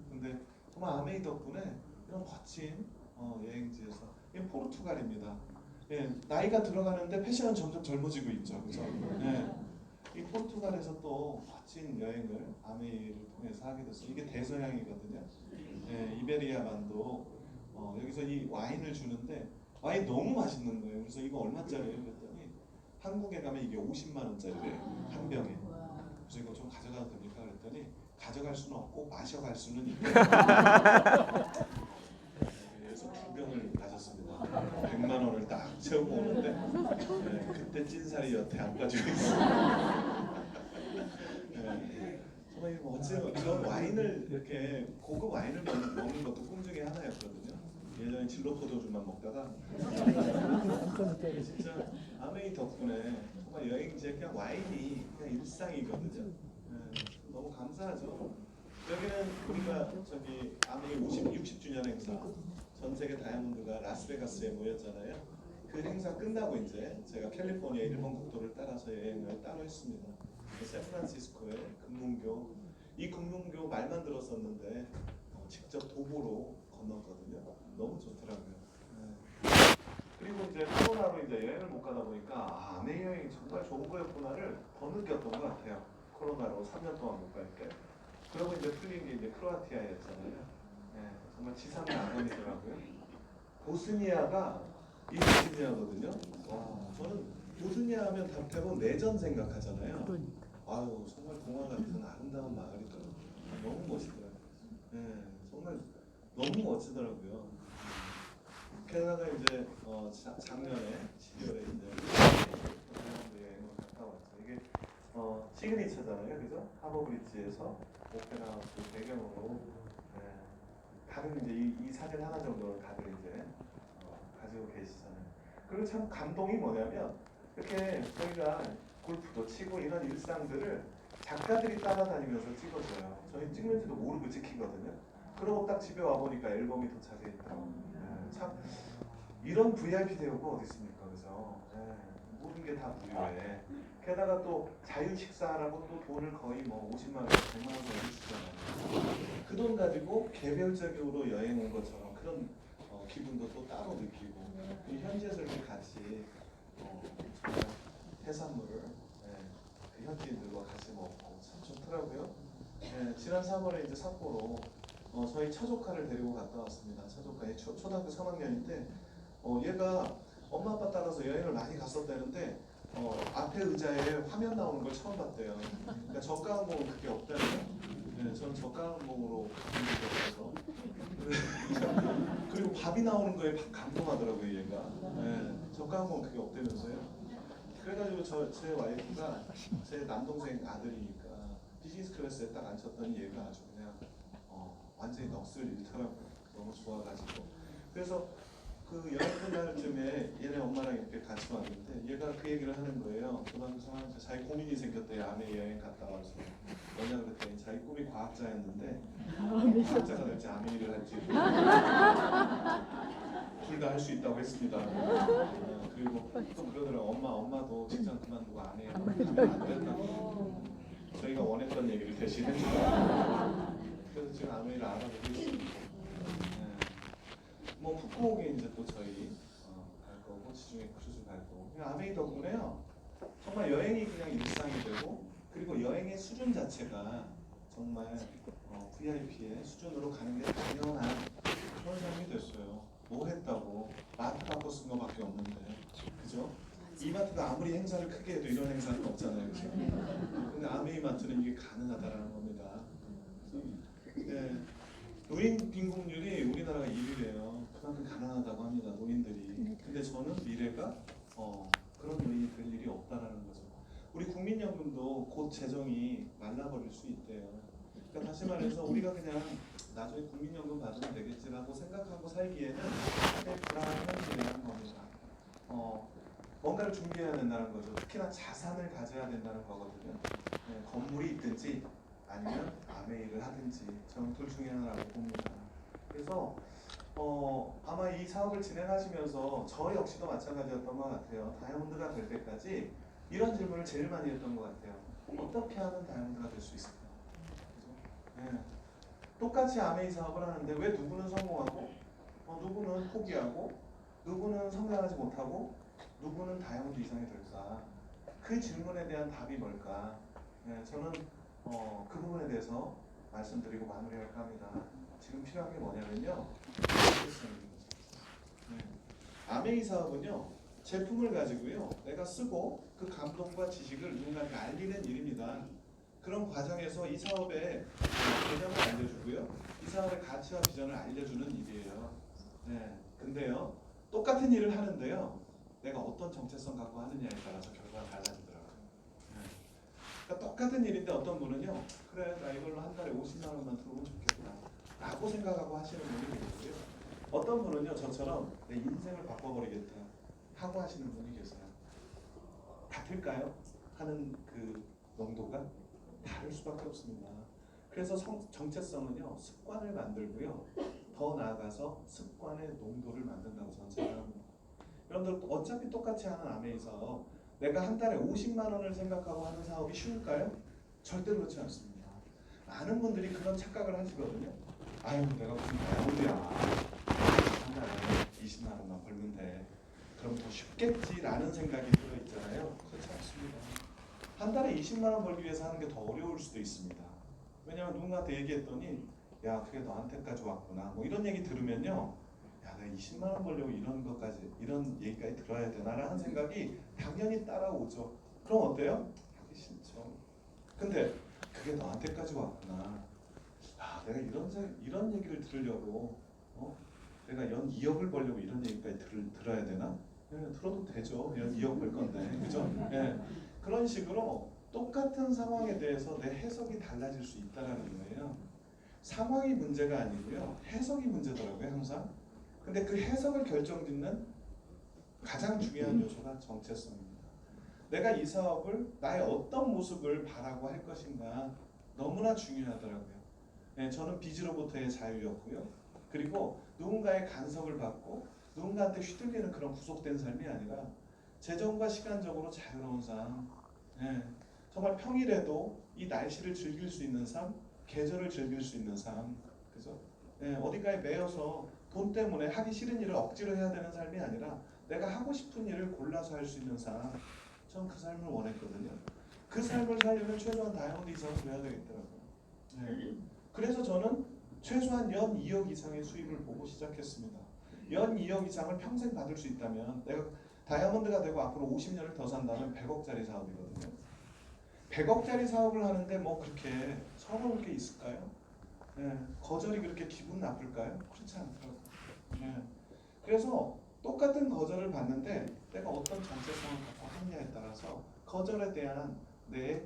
근데 정말 아메이 덕분에 이런 멋진 여행지에서 이게 포르투갈입니다. 나이가 들어가는데 패션은 점점 젊어지고 있죠, 그죠? 이 포르투갈에서 또 멋진 여행을 아메이를 통해서 하게 됐어요. 이게 대서양이거든요. 이베리아 반도 여기서 이 와인을 주는데 와인 너무 맛있는 거예요. 그래서 이거 얼마짜리예요? 그랬더니 한국에 가면 이게 50만 원짜리래요. 한 병에. 그래서 이거 좀 가져가도 됩니까? 그랬더니 가져갈 수는 없고 마셔갈 수는 있다. 그래서 2병을 가졌습니다. 100만 원을 딱 채우고 오는데 그때 찐살이 여태 안 빠지고 있어요. 정말 멋진 그런 와인을 이렇게 고급 와인을 먹는 것도 꿈 중에 하나였거든요. 예전에 진로 포도주만 먹다가 진짜 아메이 덕분에 정말 여행지에 그냥 와인이 그냥 일상이거든요. 너무 감사하죠. 여기는 우리가 아메이 60주년 행사 전 세계 다이아몬드가 라스베가스에 모였잖아요. 그 행사 끝나고 이제 제가 캘리포니아 일본 국도를 따라서 여행을 따로 했습니다. 샌프란시스코의 금문교, 이 금문교 말만 들었었는데 직접 도보로 건넜거든요. 너무 좋더라고요. 그리고 이제 코로나로 이제 여행을 못 가다 보니까 아메이 여행이 정말 좋은 거였구나를 더 느꼈던 것 같아요. 코로나로 3년 동안 못 갈 때. 그러고 이제 풀린 게 이제 크로아티아였잖아요. 정말 지상의 낙원이더라고요. 보스니아가 이 보스니아거든요. 저는 보스니아 하면 대부분 내전 생각하잖아요. 아유 정말 동화 같은 아름다운 마을이더라고요. 너무 멋있더라고요. 정말 너무 멋지더라고요. 게다가 이제 작년에 12월에 이제 여행을 갔다 왔죠. 이게 시그니처잖아요, 그죠? 하버브리지에서 오페라 하우스 배경으로 다들 이제 이 사진 하나 정도를 다들 이제 가지고 계시잖아요. 그리고 참 감동이 뭐냐면 이렇게 저희가 골프도 치고 이런 일상들을 작가들이 따라다니면서 찍어줘요. 저희 찍는지도 모르고 찍히거든요. 그러고 딱 집에 와 보니까 앨범이 도착해 있더라고요. 참 이런 VIP 대우가 어디 있습니까, 그죠? 모든 게 다 무료에. 게다가 또 자유 식사라고 또 돈을 거의 50만 원, 100만 원 정도 주잖아요. 그 돈 가지고 개별적으로 여행 온 것처럼 그런 기분도 또 따로 느끼고 이 현지에서 이렇게 같이 정말 해산물을 그 현지인들과 같이 먹고 참 좋더라고요. 지난 3월에 이제 삿포로 저희 처조카를 데리고 갔다 왔습니다. 처조카 초등학교 3학년인데 얘가 엄마 아빠 따라서 여행을 많이 갔었다는데 앞에 의자에 화면 나오는 걸 처음 봤대요. 그러니까 저가 항공은 그게 없다는. 저는 저가 항공으로 가본 적이 없어서 그리고 밥이 나오는 거에 감동하더라고요 얘가. 네, 저가한 그게 없다면서요. 그래가지고 제 와이프가 제 남동생 아들이니까 비즈니스 클래스에 딱 앉혔더니 얘가 아주 그냥 완전히 넋을 잃더라고. 너무 좋아가지고. 그래서 그 여행 끝날쯤에 얘네 엄마랑 이렇게 같이 왔는데 얘가 그 얘기를 하는 거예요. 고등학교 3학년 자기 고민이 생겼대. 아메 여행 갔다 와서 뭐냐 그랬더니 자기 꿈이 과학자였는데 과학자가 될지 아메이를 할지 둘 다 할 수 있다고 했습니다. 그리고 또 그러더라고. 엄마도 직장 그만두고 아메 하면 안 된다고. 저희가 원했던 얘기를 대신 해주고 그래서 지금 아메이를 알아보고 있습니다. 뭐 푸꾸옥에 이제 또 저희 갈 거고 지중해 크루즈 갈 거고 그냥 아메이 덕분에요 정말 여행이 그냥 일상이 되고 그리고 여행의 수준 자체가 정말 VIP의 수준으로 가는 게 당연한 그런 삶이 됐어요. 뭐 했다고 마트 바꿔 쓴 거밖에 없는데 그죠? 이마트가 아무리 행사를 크게 해도 이런 행사는 없잖아요, 그죠? 근데 아메이 마트는 이게 가능하다라는 겁니다. 네. 노인 빈곤율이 우리나라가 1위래요. 그만큼 가난하다고 합니다, 노인들이. 근데 저는 미래가 그런 노인이 될 일이 없다라는 거죠. 우리 국민연금도 곧 재정이 말라버릴 수 있대요. 그러니까 다시 말해서 우리가 그냥 나중에 국민연금 받으면 되겠지라고 생각하고 살기에는 굉장히 불안한 현실이라는 겁니다. 뭔가를 준비해야 된다는 거죠. 특히나 자산을 가져야 된다는 거거든요. 네, 건물이 있든지 아니면 아메이를 하든지 저는 둘 중에 하나라고 봅니다. 그래서 아마 이 사업을 진행하시면서 저 역시도 마찬가지였던 것 같아요. 다이아몬드가 될 때까지 이런 질문을 제일 많이 했던 것 같아요. 어떻게 하면 다이아몬드가 될 수 있을까? 그죠? 네. 똑같이 아메이 사업을 하는데 왜 누구는 성공하고 누구는 포기하고 누구는 성장하지 못하고 누구는 다이아몬드 이상이 될까? 그 질문에 대한 답이 뭘까? 네, 저는 그 부분에 대해서 말씀드리고 마무리할까 합니다. 지금 필요한 게 뭐냐면요. 네. 아메이 사업은요. 제품을 가지고요. 내가 쓰고 그 감동과 지식을 누군가에게 알리는 일입니다. 그런 과정에서 이 사업의 개념을 알려주고요. 이 사업의 가치와 비전을 알려주는 일이에요. 네. 근데요. 똑같은 일을 하는데요. 내가 어떤 정체성 갖고 하느냐에 따라서 결과가 달라지더라고요. 네. 그러니까 똑같은 일인데 어떤 분은요. 그래 나 이걸로 한 달에 50만 원만 들어오면 좋겠다 라고 생각하고 하시는 분이 계시고요. 어떤 분은요. 저처럼 내 인생을 바꿔버리겠다 하고 하시는 분이 계세요. 같을까요? 하는 그 농도가 다를 수밖에 없습니다. 그래서 정체성은요. 습관을 만들고요. 더 나아가서 습관의 농도를 만든다고 저는 생각합니다. 여러분들 어차피 똑같이 하는 아메이 사업 내가 한 달에 50만 원을 생각하고 하는 사업이 쉬울까요? 절대 그렇지 않습니다. 많은 분들이 그런 착각을 하시거든요. 아유 내가 무슨 다이아몬드야 한 달에 20만 원만 벌면 돼 그럼 더 쉽겠지라는 생각이 들어있잖아요. 그렇지 않습니다. 한 달에 20만 원 벌기 위해서 하는 게 더 어려울 수도 있습니다. 왜냐하면 누군가한테 얘기했더니 야 그게 너한테까지 왔구나 뭐 이런 얘기 들으면요 야 내가 20만 원 벌려고 이런 얘기까지 들어야 되나라는 생각이 당연히 따라오죠. 그럼 어때요? 하기 싫죠. 근데 그게 너한테까지 왔구나. 아 내가 이런 얘기를 들으려고 내가 연 2억을 벌려고 이런 얘기까지 들어야 되나? 예, 들어도 되죠. 연 2억 벌 건데 그죠? 예, 그런 식으로 똑같은 상황에 대해서 내 해석이 달라질 수 있다는 거예요. 상황이 문제가 아니고요. 해석이 문제더라고요 항상. 근데 그 해석을 결정짓는 가장 중요한 요소가 정체성입니다. 내가 이 사업을 나의 어떤 모습을 바라고 할 것인가 너무나 중요하더라고요. 네, 저는 빚으로부터의 자유였고요. 그리고 누군가의 간섭을 받고 누군가한테 휘둘리는 그런 구속된 삶이 아니라 재정과 시간적으로 자유로운 삶, 네, 정말 평일에도 이 날씨를 즐길 수 있는 삶, 계절을 즐길 수 있는 삶, 그죠? 네, 어디가에 매여서 돈 때문에 하기 싫은 일을 억지로 해야 되는 삶이 아니라 내가 하고 싶은 일을 골라서 할 수 있는 삶, 전 그 삶을 원했거든요. 그 삶을 살려면 최소한 다이아몬드 이상은 돼야 되겠더라고요. 네. 그래서 저는 최소한 연 2억 이상의 수입을 보고 시작했습니다. 연 2억 이상을 평생 받을 수 있다면 내가 다이아몬드가 되고 앞으로 50년을 더 산다면 100억짜리 사업이거든요. 100억짜리 사업을 하는데 뭐 그렇게 서러울 게 있을까요? 네. 거절이 그렇게 기분 나쁠까요? 그렇지 않더라고요. 예. 그래서 똑같은 거절을 받는데 내가 어떤 정체성을 갖고 하느냐에 따라서 거절에 대한 내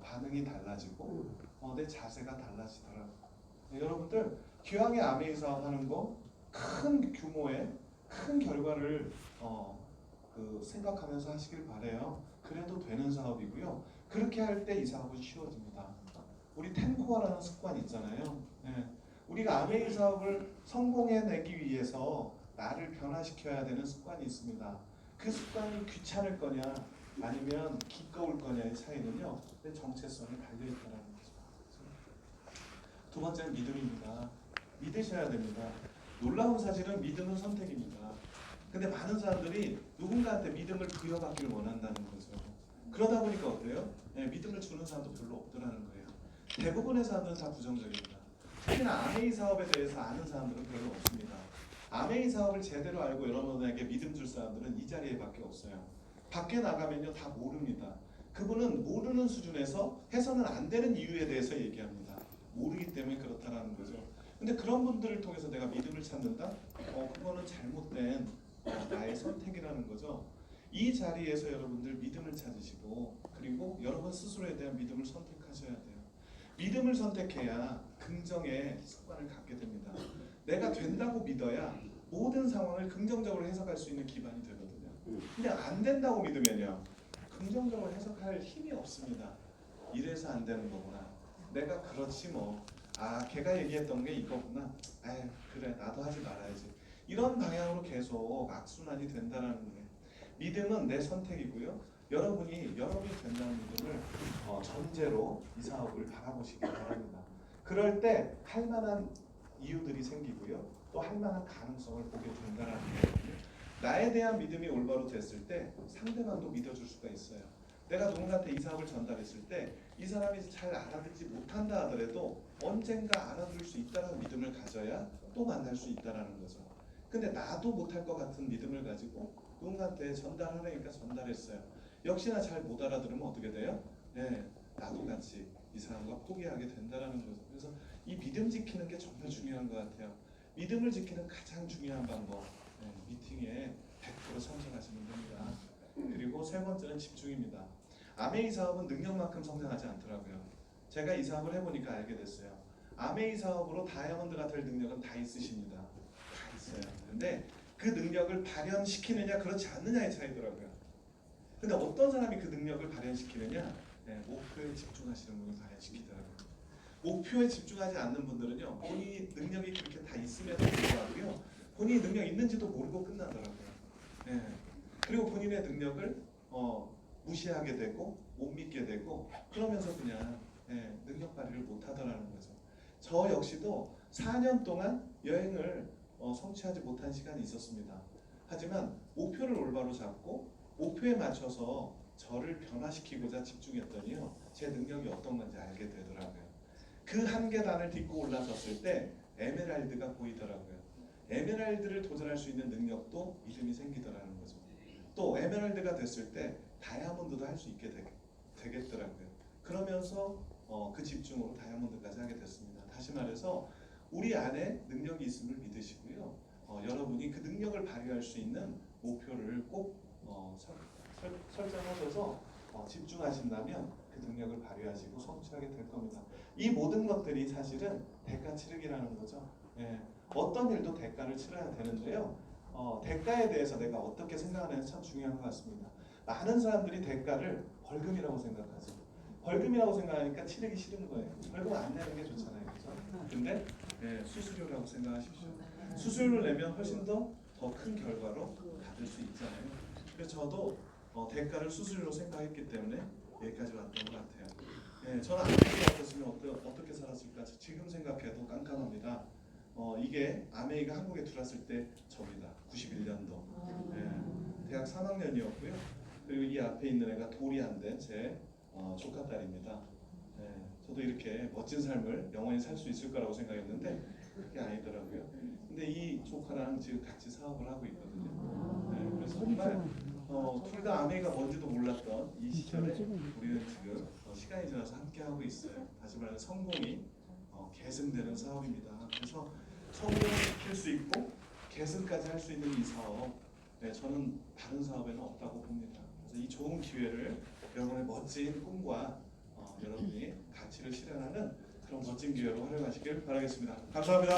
반응이 달라지고 내 자세가 달라지더라고요. 네, 여러분들 기왕에 아메이 사업 하는 거 큰 규모의 큰 결과를 생각하면서 하시길 바래요. 그래도 되는 사업이고요. 그렇게 할 때 이 사업은 쉬워집니다. 우리 텐코어라는 습관이 있잖아요. 예. 우리가 아메이 사업을 성공해내기 위해서 나를 변화시켜야 되는 습관이 있습니다. 그 습관이 귀찮을 거냐 아니면 기꺼울 거냐의 차이는요. 내 정체성에 달려있다는 거죠. 두 번째는 믿음입니다. 믿으셔야 됩니다. 놀라운 사실은 믿음은 선택입니다. 근데 많은 사람들이 누군가한테 믿음을 부여받기를 원한다는 거죠. 그러다 보니까 어때요? 믿음을 주는 사람도 별로 없더라는 거예요. 대부분의 사람들은 다 부정적입니다. 특히나 아메이 사업에 대해서 아는 사람들은 별로 없습니다. 아메이 사업을 제대로 알고 여러분에게 믿음 줄 사람들은 이 자리에밖에 없어요. 밖에 나가면요 다 모릅니다. 그분은 모르는 수준에서 해서는 안 되는 이유에 대해서 얘기합니다. 모르기 때문에 그렇다라는 거죠. 근데 그런 분들을 통해서 내가 믿음을 찾는다? 그거는 잘못된 나의 선택이라는 거죠. 이 자리에서 여러분들 믿음을 찾으시고 그리고 여러분 스스로에 대한 믿음을 선택하셔야 돼요. 믿음을 선택해야 긍정의 습관을 갖게 됩니다. 내가 된다고 믿어야 모든 상황을 긍정적으로 해석할 수 있는 기반이 되거든요. 근데 안 된다고 믿으면요 긍정적으로 해석할 힘이 없습니다. 이래서 안 되는 거구나. 내가 그렇지 뭐. 걔가 얘기했던 게 이거구나. 그래 나도 하지 말아야지. 이런 방향으로 계속 악순환이 된다는 거예요. 믿음은 내 선택이고요. 여러분이 된다는 믿음을 전제로 이 사업을 바라보시기 바랍니다. 그럴 때 할 만한 이유들이 생기고요. 또 할 만한 가능성을 보게 된다는 거예요. 나에 대한 믿음이 올바로 됐을 때 상대방도 믿어줄 수가 있어요. 내가 누군가한테 이 사업을 전달했을 때 이 사람이 잘 알아듣지 못한다 하더라도 언젠가 알아들을 수 있다는 믿음을 가져야 또 만날 수 있다는 거죠. 근데 나도 못할 것 같은 믿음을 가지고 누군가한테 전달하려니까 전달했어요. 역시나 잘 못 알아들으면 어떻게 돼요? 나도 같이 이 사람과 포기하게 된다는 거죠. 그래서 이 믿음 지키는 게 정말 중요한 것 같아요. 믿음을 지키는 가장 중요한 방법, 미팅에 100% 참석하시면 됩니다. 그리고 세 번째는 집중입니다. 아메이 사업은 능력만큼 성장하지 않더라고요. 제가 이 사업을 해보니까 알게 됐어요. 아메이 사업으로 다이아몬드가 될 능력은 다 있으십니다. 다 있어요. 근데 그 능력을 발현시키느냐 그렇지 않느냐의 차이더라고요. 근데 어떤 사람이 그 능력을 발현시키느냐? 목표에 집중하시는 분이 발현시키더라고요. 목표에 집중하지 않는 분들은요 본인이 능력이 그렇게 다 있음에도 불구하고요 본인이 능력이 있는지도 모르고 끝나더라고요. 그리고 본인의 능력을 무시하게 되고 못 믿게 되고 그러면서 그냥 능력 발휘를 못 하더라는 거죠. 저 역시도 4년 동안 여행을 성취하지 못한 시간이 있었습니다. 하지만 목표를 올바로 잡고 목표에 맞춰서 저를 변화시키고자 집중했더니요 제 능력이 어떤 건지 알게 되더라고요. 그 한 계단을 딛고 올라섰을 때 에메랄드가 보이더라고요. 에메랄드를 도전할 수 있는 능력도 믿음이 생기더라는 거죠. 또 에메랄드가 됐을 때 다이아몬드도 할 수 있게 되겠더라고요. 그러면서 그 집중으로 다이아몬드까지 하게 됐습니다. 다시 말해서 우리 안에 능력이 있음을 믿으시고요. 여러분이 그 능력을 발휘할 수 있는 목표를 꼭 설정하셔서 집중하신다면 그 능력을 발휘하시고 성취하게 될 겁니다. 이 모든 것들이 사실은 대가 치르기라는 거죠. 어떤 일도 대가를 치러야 되는데요. 대가에 대해서 내가 어떻게 생각하느냐 참 중요한 것 같습니다. 많은 사람들이 대가를 벌금이라고 생각하죠. 벌금이라고 생각하니까 치르기 싫은 거예요. 벌금 안 내는 게 좋잖아요. 그렇죠? 근데 수수료라고 생각하십시오. 수수료를 내면 훨씬 더 큰 결과로 받을 수 있잖아요. 그래서 저도 대가를 수수료로 생각했기 때문에 여기까지 왔던 것 같아요. 저는 아메이가 없었으면 어떻게 살았을까 지금 생각해도 깜깜합니다. 이게 아메이가 한국에 들어왔을 때 저입니다. 91년도. 대학 3학년이었고요. 그리고 이 앞에 있는 애가 돌이 안 된 제 조카딸입니다. 저도 이렇게 멋진 삶을 영원히 살 수 있을 거라고 생각했는데 그게 아니더라고요. 근데 이 조카랑 지금 같이 사업을 하고 있거든요. 그래서 정말 둘 다 아메이가 뭔지도 몰랐던 이 시절에 우리는 지금 시간이 지나서 함께 하고 있어요. 다시 말해 성공이 계승되는 사업입니다. 그래서 성공을 시킬 수 있고 계승까지 할 수 있는 이 사업, 네, 저는 다른 사업에는 없다고 봅니다. 그래서 이 좋은 기회를 여러분의 멋진 꿈과 여러분이 가치를 실현하는 그런 멋진 기회로 활용하시길 바라겠습니다. 감사합니다.